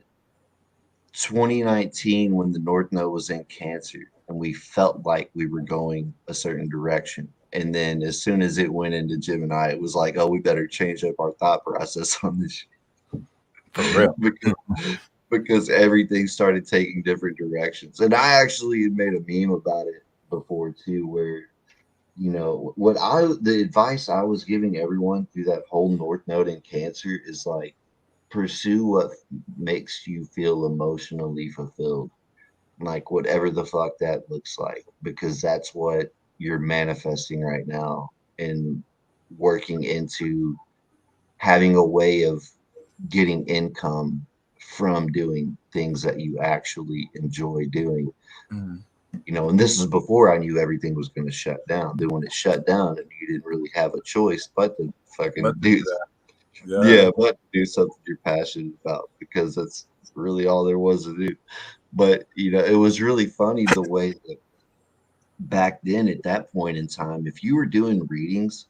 2019 when the North Node was in Cancer, and we felt like we were going a certain direction. And then as soon as it went into Gemini, it was like, oh, we better change up our thought process on this For real. because because everything started taking different directions. And I actually made a meme about it before too, where the advice I was giving everyone through that whole North Node in Cancer is like pursue what makes you feel emotionally fulfilled, like whatever the fuck that looks like, because that's what you're manifesting right now and working into having a way of getting income from doing things that you actually enjoy doing. Mhm. And this is before I knew everything was going to shut down. Then when it shut down and you didn't really have a choice but to But fucking to do do, that, yeah. yeah, but to do something you're passionate about, because that's really all there was to do. But it was really funny the way that back then at that point in time, if you were doing readings,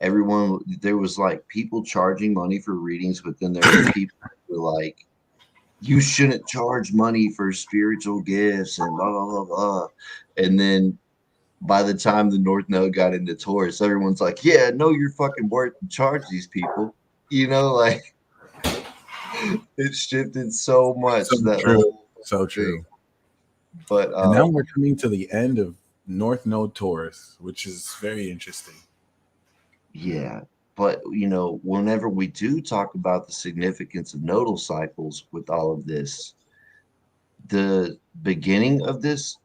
everyone, there was like people charging money for readings, but then there was people who were like, you shouldn't charge money for spiritual gifts and blah blah blah blah. And then by the time the North Node got into Taurus, everyone's like, yeah, know your fucking worth and charge these people. Like it shifted so So much, that true. whole So thing. true. But And now we're coming to the end of North Node Taurus, which is very interesting. yeah, but whenever we do talk about the significance of nodal cycles with all of this, the beginning of this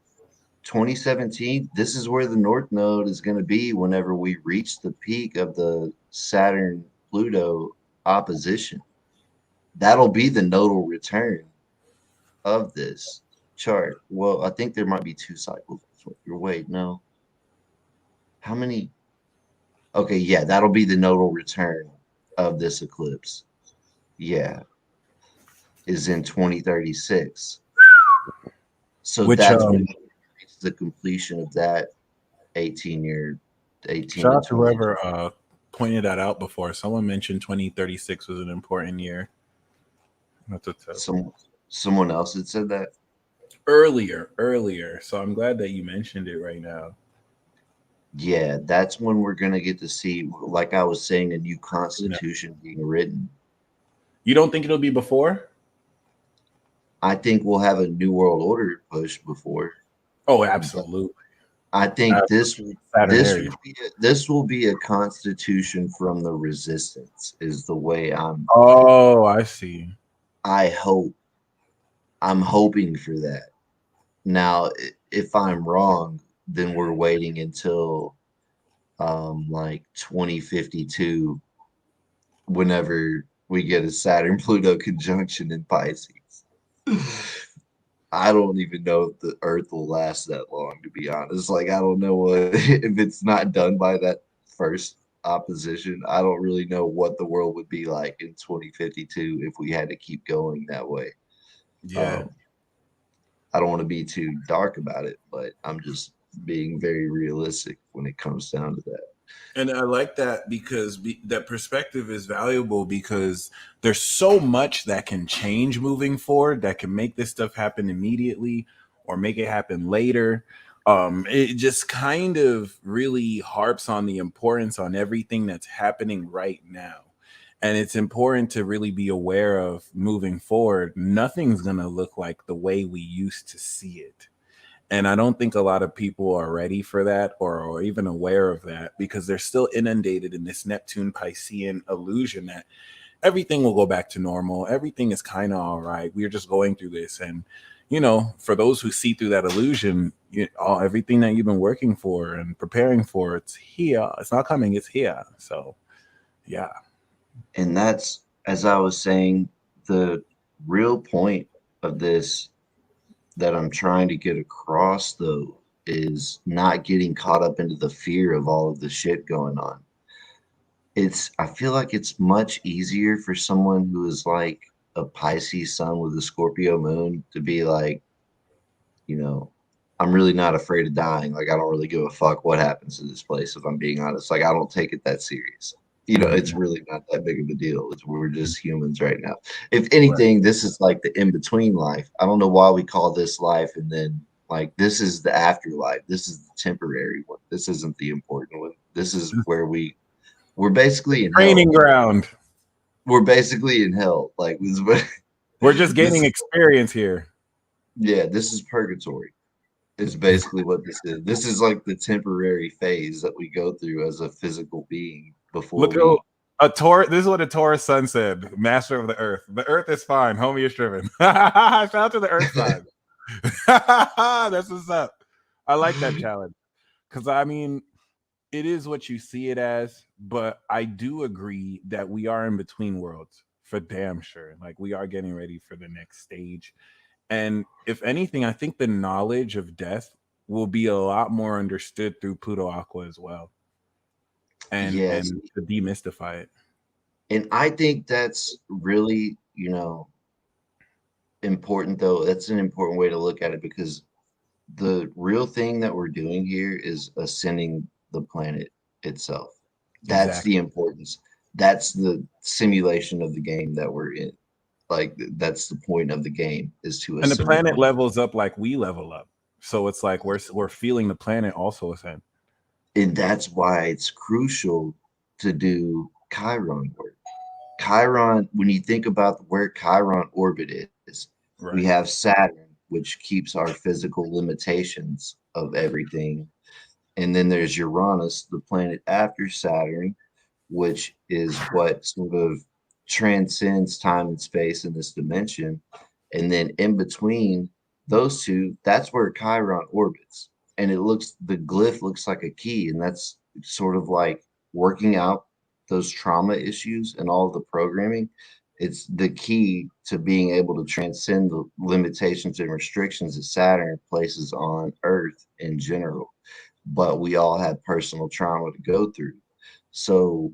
2017, this is where the North Node is going to be whenever we reach the peak of the Saturn Pluto opposition. That'll be the nodal return of this chart. Well, I think there might be two cycles. Wait, no. How many? Okay, yeah, that'll be the nodal return of this eclipse. Yeah, is in 2036. So Which that's when it's the completion of that 18 year, 18 shout to out to 20. whoever pointed that out before. Someone mentioned 2036 was an important year. That's what's up. Someone else had said that. Earlier. So I'm glad that you mentioned it right now. Yeah, that's when we're gonna get to see, like I was saying, a new You know, constitution being written. you don't think it'll be before? I think we'll have a new world order push before, Oh, but absolutely. I think Absolutely. this Saturnalia. will be this will be a constitution from the resistance is the way Oh, I see. I hope I'm hoping for that. Now, if I'm wrong, then we're waiting until like 2052 whenever we get a Saturn Pluto conjunction in Pisces. I don't even know if the Earth will last that long, to be honest. Like, I don't know what if it's not done by that first opposition. I don't really know what the world would be like in 2052 if we had to keep going that way. Yeah. Um, I don't want to be too dark about it, but I'm just being very realistic when it comes down to that. And I like that because that perspective is valuable because there's so much that can change moving forward that can make this stuff happen immediately or make it happen later. It just kind of really harps on the importance on everything that's happening right now. And it's important to really be aware of moving forward. Nothing's going to look like the way we used to see it. And I don't think a lot of people are ready for that or even aware of that because they're still inundated in this Neptune Piscean illusion that everything will go back to normal. Everything is kind of all right. We're just going through this. And, for those who see through that illusion, everything that you've been working for and preparing for, it's here. It's not coming, it's here. So, yeah. And that's, as I was saying, the real point of this that I'm trying to get across, though, is not getting caught up into the fear of all of the shit going on. I feel like it's much easier for someone who is like a Pisces sun with a Scorpio moon to be like, you know, I'm really not afraid of dying. Like, I don't really give a fuck what happens in this place, if I'm being honest. Like, I don't take it that serious. It's Mhm. really not that big of a deal. We're just humans right now. If Right. anything, this is like the in between life. I don't know why we call this life, and then like this is the afterlife. This is the temporary one. This isn't the important one. This is where we're basically in hell. Training ground. We're basically in hell. Like We're just this gaining experience here. yeah, this is purgatory. Is basically what this is. This is like the temporary phase that we go through as a physical being before Look at we. a Taurus. This is what a Taurus sun said. Master of the Earth. The Earth is fine. Homie is driven. Shout out to the Earth sign. That's what's up. I like that challenge because I mean, it is what you see it as, but I do agree that we are in between worlds for damn sure. Like we are getting ready for the next stage, and if anything, I think the knowledge of death will be a lot more understood through Pluto Aqua as well, Yes, and to demystify it. and I think that's really important though. That's an important way to look at it because the real thing that we're doing here is ascending the planet itself. That's the Exactly. importance. That's the simulation of the game that we're in. Like that's the point of the game is to And the ascend the planet planet. levels up like we level up. So it's like we're feeling the planet also ascend. And that's why it's crucial to do Chiron work. Chiron, when you think about where Chiron orbit is, we Right. have Saturn, which keeps our physical limitations of everything. And then there's Uranus, the planet after Saturn, which is what sort of transcends time and space in this dimension. And then in between those two, that's where Chiron orbits. And the glyph looks like a key. And that's sort of like working out those trauma issues and all the programming It's the key to being able to transcend the limitations and restrictions that Saturn places on Earth in general. But we all have personal trauma to go through. So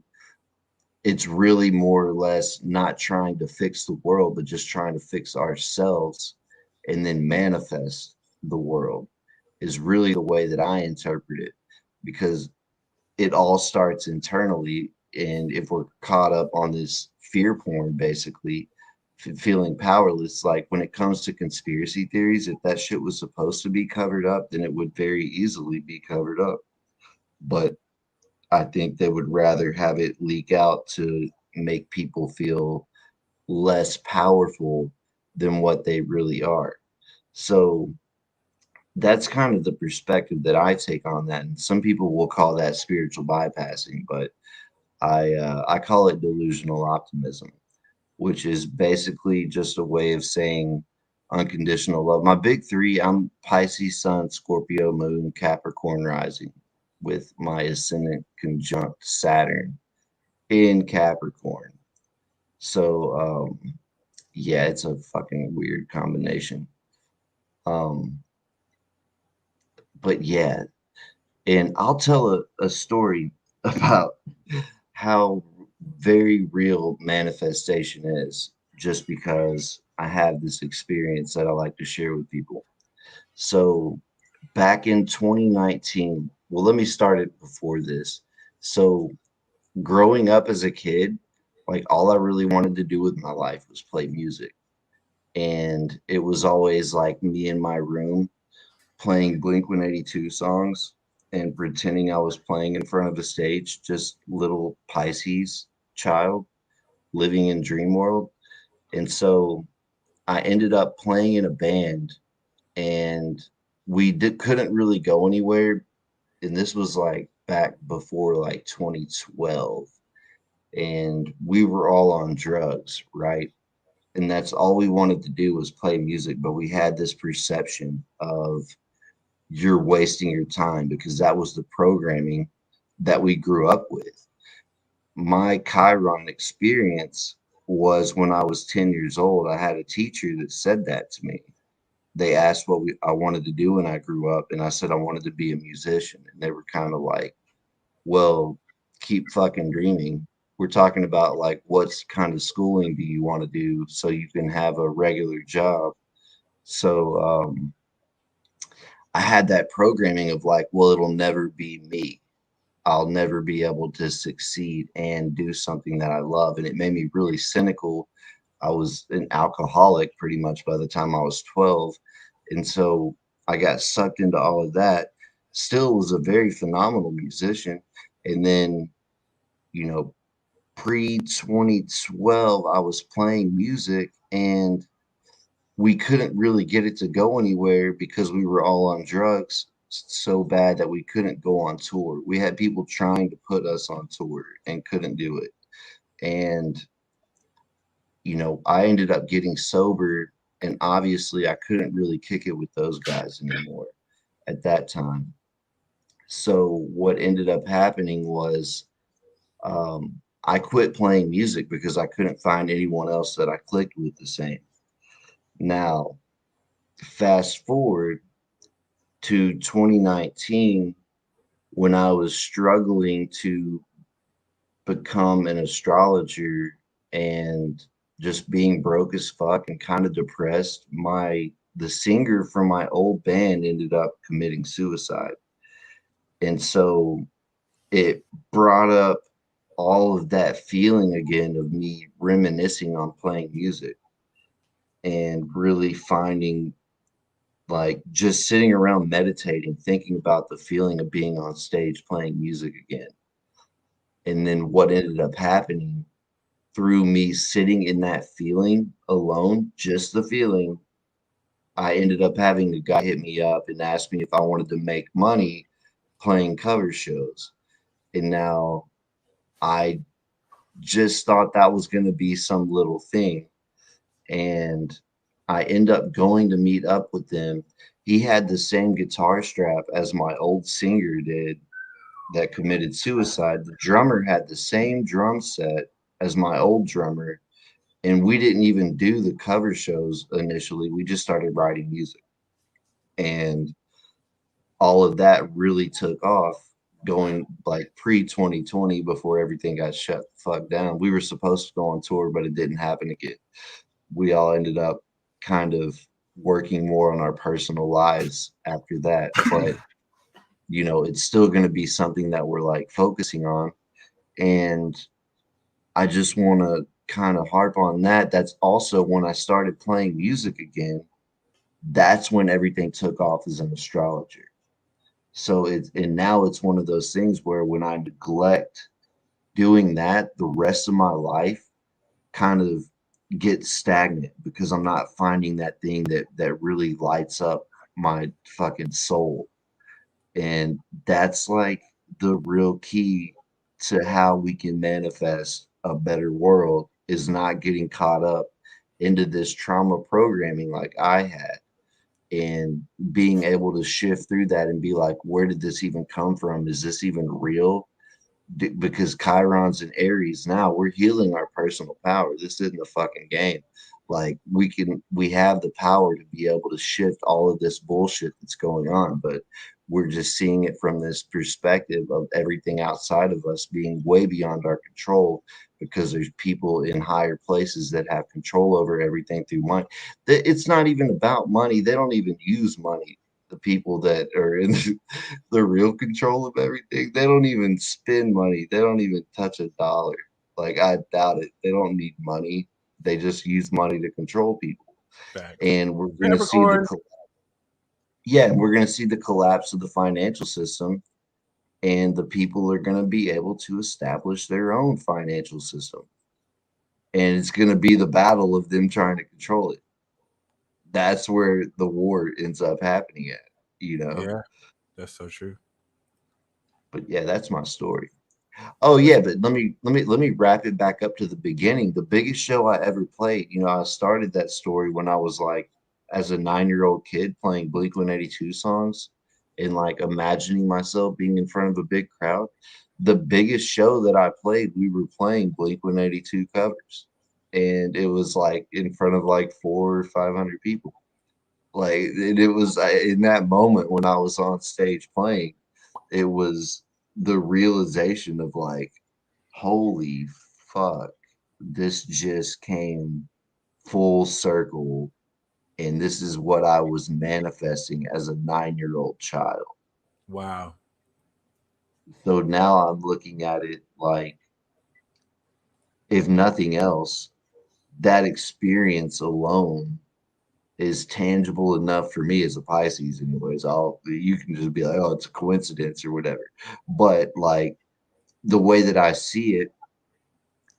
it's really more or less not trying to fix the world, but just trying to fix ourselves and then manifest the world is really the way that I interpret it, because it all starts internally. And if we're caught up on this fear porn, basically feeling powerless, like when it comes to conspiracy theories, if that shit was supposed to be covered up, then it would very easily be covered up. But I think they would rather have it leak out to make people feel less powerful than what they really are. So that's kind of the perspective that I take on that. And some people will call that spiritual bypassing, but I call it delusional optimism, which is basically just a way of saying unconditional love. My big three: I'm Pisces Sun, Scorpio Moon, Capricorn Rising, with my ascendant conjunct Saturn in Capricorn. So yeah, it's a fucking weird combination. Um, but yeah, and I'll tell a story about how very real manifestation is, just because I have this experience that I like to share with people. So back in 2019, well, let me start it before this. So growing up as a kid, like all I really wanted to do with my life was play music. And it was always like me in my room playing Blink 182 songs and pretending I was playing in front of a stage, just little Pisces child living in dream world. And so I ended up playing in a band, and couldn't really go anywhere. And this was like back before like 2012, and we were all on drugs, right? And that's all we wanted to do was play music, but we had this perception of you're wasting your time, because that was the programming that we grew up with. My Chiron experience was when I was 10 years old. I had a teacher that said that to me. They asked I wanted to do when I grew up, and I said I wanted to be a musician. And they were kind of like, well, keep fucking dreaming. We're talking about like what kind of schooling do you want to do so you can have a regular job. So I had that programming of like, well, it'll never be me. I'll never be able to succeed and do something that I love. And it made me really cynical. I was an alcoholic pretty much by the time I was 12. And so I got sucked into all of that. Still was a very phenomenal musician. And then, you know, pre 2012, I was playing music, and we couldn't really get it to go anywhere because we were all on drugs so bad that we couldn't go on tour. We had people trying to put us on tour and couldn't do it. And, I ended up getting sober, and obviously I couldn't really kick it with those guys anymore at that time. So what ended up happening was I quit playing music because I couldn't find anyone else that I clicked with the same. Now, fast forward to 2019, when I was struggling to become an astrologer and just being broke as fuck and kind of depressed. The singer from my old band ended up committing suicide. And so it brought up all of that feeling again of me reminiscing on playing music and really finding, like, just sitting around meditating, thinking about the feeling of being on stage playing music again. And then what ended up happening through me sitting in that feeling alone, just the feeling, I ended up having a guy hit me up and ask me if I wanted to make money playing cover shows. And now I just thought that was going to be some little thing. And I end up going to meet up with them. He had the same guitar strap as my old singer did that committed suicide. The drummer had the same drum set as my old drummer, And we didn't even do the cover shows initially. We just started writing music. And all of that really took off going like pre 2020 before everything got shut the fuck down. We were supposed to go on tour, but it didn't happen again. We all ended up kind of working more on our personal lives after that. But, you know, it's still going to be something that we're like focusing on. And I just want to kind of harp on that. That's also when I started playing music again. That's when everything took off as an astrologer. So it's, and now it's one of those things where when I neglect doing that, the rest of my life kind of gets stagnant because I'm not finding that thing that really lights up my fucking soul. And that's like the real key to how we can manifest a better world is not getting caught up into this trauma programming like I had, and being able to shift through that and be like, where did this even come from? Is this even real? Because Chiron's in Aries now, we're healing our personal power. This isn't a fucking game. Like we have the power to be able to shift all of this bullshit that's going on, but we're just seeing it from this perspective of everything outside of us being way beyond our control because there's people in higher places that have control over everything through money. It's not even about money. They don't even use money. The people that are in the real control of everything. They don't even spend money. They don't even touch a dollar. Like I doubt it. They don't need money. They just use money to control people. Facts. And we're going to see Capricorn. yeah, we're going to see the collapse of the financial system, and the people are going to be able to establish their own financial system. And it's going to be the battle of them trying to control it. That's where the war ends up happening at, you know. Yeah, that's so true. But yeah, that's my story. Oh That's yeah, but let me wrap it back up to the beginning. The biggest show I ever played, you know, I started that story when I was like as a 9-year-old kid playing Blink-182 songs and like imagining myself being in front of a big crowd. The biggest show that I played, we were playing Blink-182 covers. And it was like in front of like 400 or 500 people. Like and it was in that moment when I was on stage playing, it was the realization of like, holy fuck, this just came full circle. And this is what I was manifesting as a 9-year-old child. wow. So now I'm looking at it like, if nothing else, that experience alone is tangible enough for me as a Pisces, anyways. You can just be like, oh, it's a coincidence or whatever. But like the way that I see it,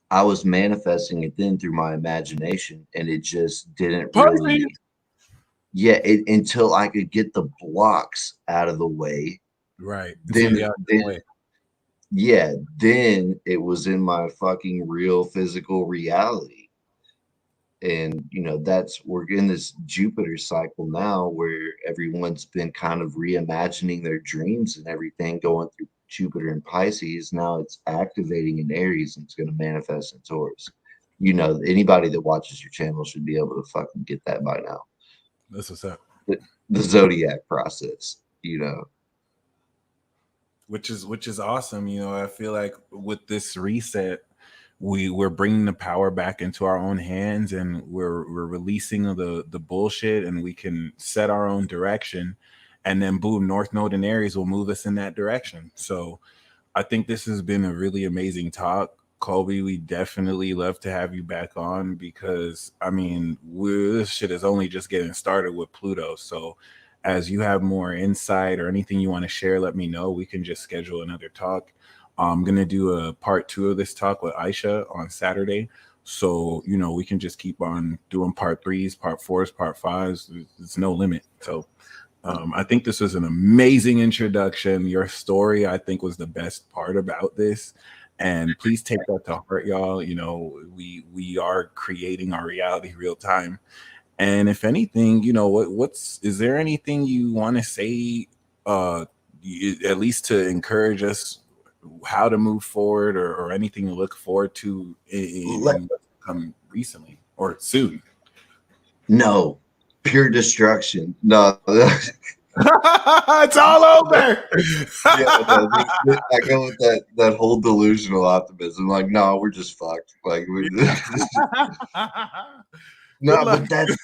I was manifesting it then through my imagination, and it just didn't Pisces. really, yeah, until I could get the blocks out of the way. Right. Until you Then, got the then, way. yeah, then it was in my fucking real physical reality. And, you know, we're in this Jupiter cycle now where everyone's been kind of reimagining their dreams and everything going through Jupiter and Pisces. Now it's activating in Aries and it's going to manifest in Taurus. You know, anybody that watches your channel should be able to fucking get that by now. That's what's up. The zodiac process, you know. Which is awesome. I feel like with this reset, we're bringing the power back into our own hands, and we're releasing the bullshit, and we can set our own direction, and then boom, North Node and Aries will move us in that direction. So I think this has been a really amazing talk. Colby, we definitely love to have you back on because I mean, this shit is only just getting started with Pluto. So as you have more insight or anything you want to share, let me know. We can just schedule another talk. I'm gonna do a part 2 of this talk with Aisha on Saturday. So, we can just keep on doing part 3s, part 4s, part 5s. It's no limit. So I think this was an amazing introduction. Your story, I think, was the best part about this. And please take that to heart, y'all. We are creating our reality real time. And if anything, what's is there anything you want to say, at least to encourage us how to move forward, or anything to look forward to in Let, what's to come recently or soon. No, pure destruction. No. It's all over. Yeah, no, I go with that whole delusional optimism. Like, no, we're just fucked. Like, Good no, luck. but that's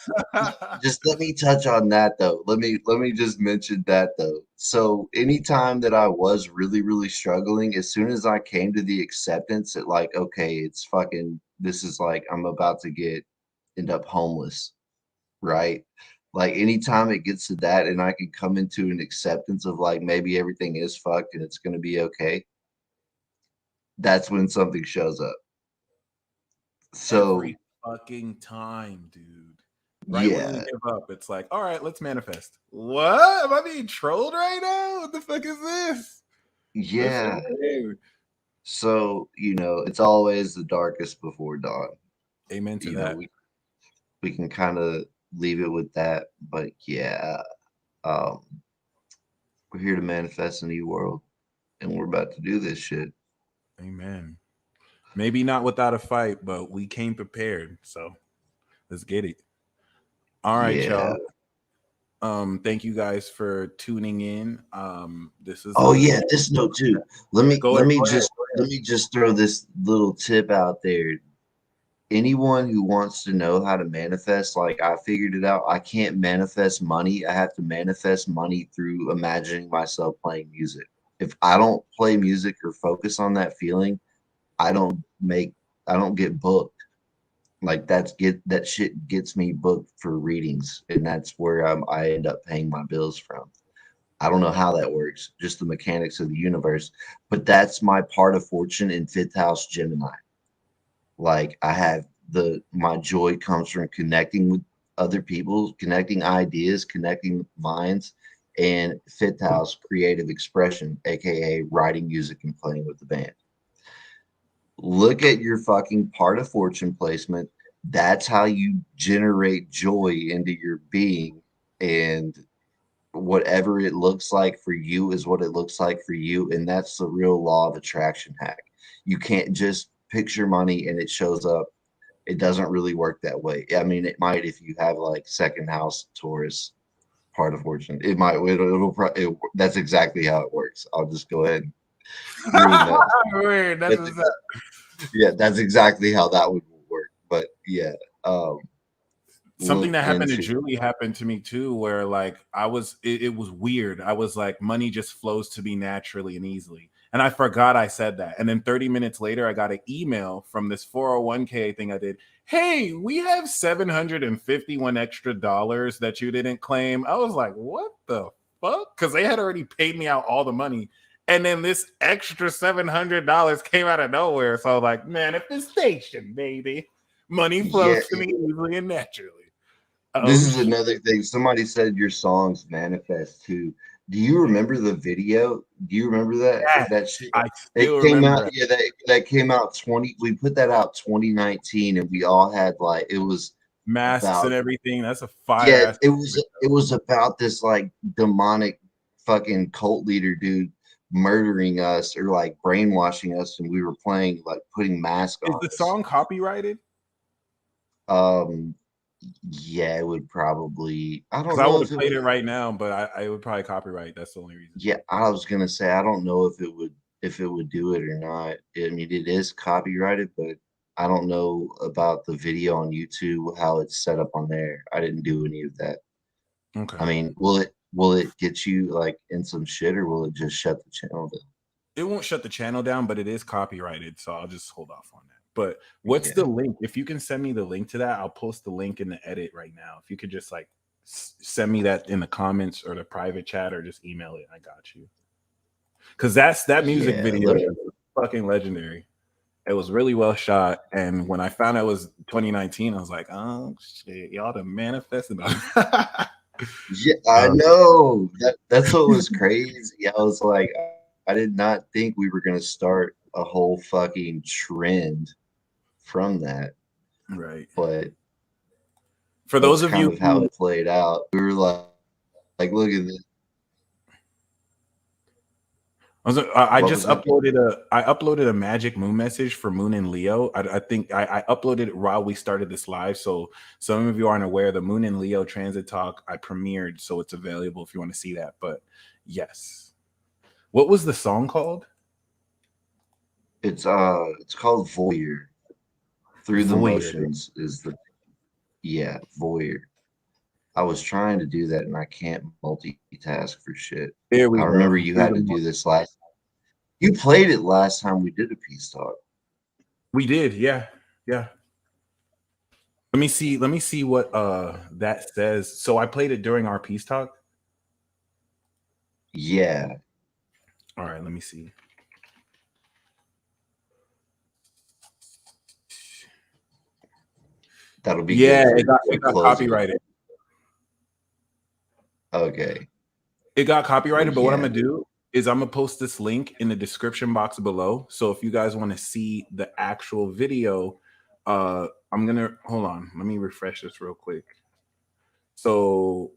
just let me touch on that though. Let me just mention that though. So anytime that I was really, really struggling, as soon as I came to the acceptance that like, okay, it's fucking this is like I'm about to end up homeless, right? Like anytime it gets to that and I can come into an acceptance of like maybe everything is fucked and it's gonna be okay, that's when something shows up. Every So fucking time, dude. Right when we yeah, give up, it's like, all right, let's manifest. What? Am I being trolled right now? What the fuck is this? This is yeah. weird. So, it's always the darkest before dawn. Amen to You know, that. we can kind of leave it with that. But yeah, um, we're here to manifest a new world, and we're about to do this shit. Amen. Maybe not without a fight, but we came prepared. So let's get it. All right, Yeah. y'all. Thank you guys for tuning in. This is Oh a yeah, this note too. Let me go let ahead, me go ahead, just go let ahead. me just throw this little tip out there. Anyone who wants to know how to manifest, like I figured it out. I can't manifest money. I have to manifest money through imagining myself playing music. If I don't play music or focus on that feeling, I don't make I don't get booked. Like that shit gets me booked for readings, and that's where I end up paying my bills from. I don't know how that works, just the mechanics of the universe. But that's my part of fortune in fifth house Gemini. Like I have my joy comes from connecting with other people, connecting ideas, connecting minds, and fifth house creative expression, aka writing music and playing with the band. Look at your fucking part of fortune placement. That's how you generate joy into your being. And whatever it looks like for you is what it looks like for you. And that's the real law of attraction hack. You can't just picture money and it shows up. It doesn't really work that way. I mean, it might if you have like second house Taurus part of fortune. It might, that's exactly how it works. I'll just go ahead and ruin that. Weird. That's That's what's exactly, yeah, that's exactly how that would work. But yeah, something look that happened to into Julie happened to me too, where like it was weird. I was like, money just flows to me naturally and easily. And I forgot I said that. And then 30 minutes later, I got an email from this 401k thing I did. Hey, we have 751 extra dollars that you didn't claim. I was like, what the fuck? Because they had already paid me out all the money. And then this extra $700 came out of nowhere. So I was like, manifestation, baby. Money yeah. flows to me easily and naturally. This Oh is shit. another thing. Somebody said your songs manifest too. Do you remember the video? Do you remember that Yes, that shit? I It still came remember out. that. Yeah, that came out 20. We put that out 2019, and we all had like it was Masks and about. everything. That's a fire Yeah, ass it was about this like demonic fucking cult leader dude murdering us or like brainwashing us, and we were playing like putting masks Is on the us. song copyrighted? Um, yeah, it would probably. I Because don't I know would if have it played would. it right now, but I would probably copyright. That's the only reason. Yeah, I was gonna say I don't know if it would do it or not. I mean, it is copyrighted, but I don't know about the video on YouTube how it's set up on there. I didn't do any of that. Okay. I mean, will it get you like in some shit or will it just shut the channel down? It won't shut the channel down, but it is copyrighted, so I'll just hold off on that. But what's the Yeah. link? If you can send me the link to that, I'll post the link in the edit right now. If you could just like send me that in the comments or the private chat or just email it, I got you. Because that music Yeah. video is fucking legendary. It was really well shot, and when I found out it was 2019, I was like, "Oh shit, y'all done manifested." Yeah, I know. That's what was crazy. I was like, I did not think we were gonna start a whole fucking trend from that, Right. but For those that's of kind you of how who it played out. We were like look at this. I What just was it? uploaded a magic moon message for Moon in Leo. I think I uploaded it while we started this live. So some of you aren't aware, the Moon in Leo transit talk I premiered, so it's available if you want to see that. But yes, what was the song called? It's called Voyeur. Through the Voyeur. Motions is the Voyeur. I was trying to do that and I can't multitask for shit. There we I go. remember you Through had the to Moon. do this last. You played it last time we did a peace talk. We did, yeah, yeah. Let me see what that says. So I played it during our peace talk. Yeah, All right, let me see. that'll be good Yeah, for it got closing. copyrighted. Okay. It got Well, copyrighted, but what I'm yeah. gonna do is I'm gonna post this link in the description box below. So if you guys want to see the actual video, I'm gonna hold on. Let me refresh this real quick. So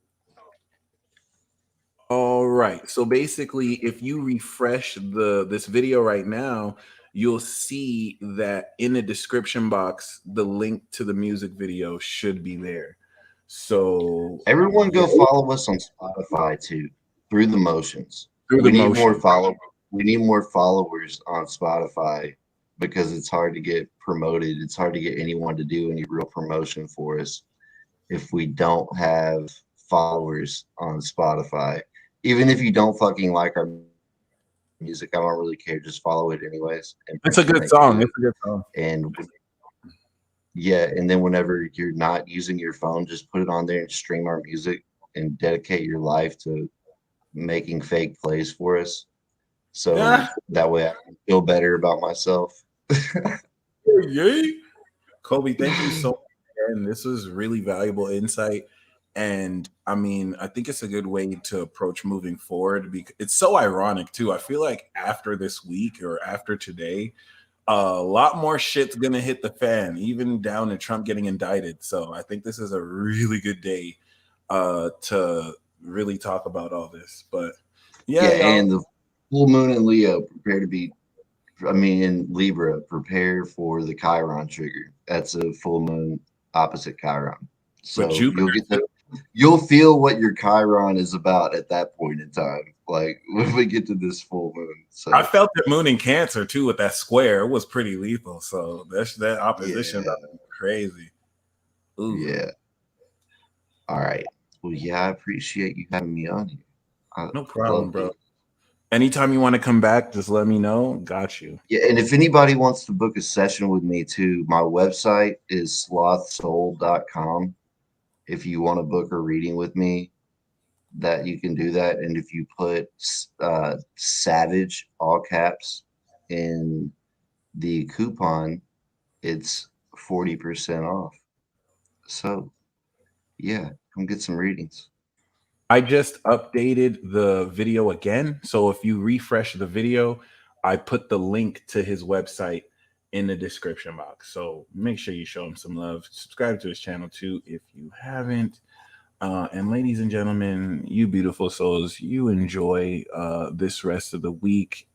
all right. So basically, if you refresh this video right now, you'll see that in the description box, the link to the music video should be there. So Everyone yeah, go follow us on Spotify too. Through the Motions. through the We need more motion. follow. We need more followers on Spotify because it's hard to get promoted. It's hard to get anyone to do any real promotion for us if we don't have followers on Spotify. Even if you don't fucking like our music, I don't really care. Just follow it anyways and It's a mention good that you song. do It's it. a good song. And yeah, and then whenever you're not using your phone, just put it on there and stream our music and dedicate your life to making fake plays for us. So Yeah. that way I can feel better about myself. Yay. Colby, thank you so much. And this was really valuable insight. And I mean, I think it's a good way to approach moving forward because it's so ironic too. I feel like after this week or after today, a lot more shit's gonna hit the fan, even down to Trump getting indicted. So I think this is a really good day to really talk about all this. But yeah, Yeah, y'all. and the full moon in Leo, prepare to be, I mean, in Libra, prepare for the Chiron trigger. That's a full moon opposite Chiron. But So Jupiter, you'll feel what your Chiron is about at that point in time, like when we get to this full moon. I So felt the moon in Cancer too with that square. It was pretty lethal. So that opposition yeah, about to be crazy. Ooh, yeah. All right. Well, yeah, I appreciate you having me on here. I no problem, loved bro. it. Anytime you want to come back, just let me know. Got you. Yeah, and if anybody wants to book a session with me too, my website is slothsoul.com. If you want to book a reading with me, that you can do that. And if you put Savage, all caps, in the coupon, it's 40% off. So yeah, come get some readings. I just updated the video again. So if you refresh the video, I put the link to his website in the description box. So make sure you show him some love. Subscribe to his channel too if you haven't. And ladies and gentlemen, you beautiful souls, you enjoy this rest of the week.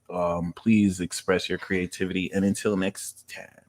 Please express your creativity. And until next time.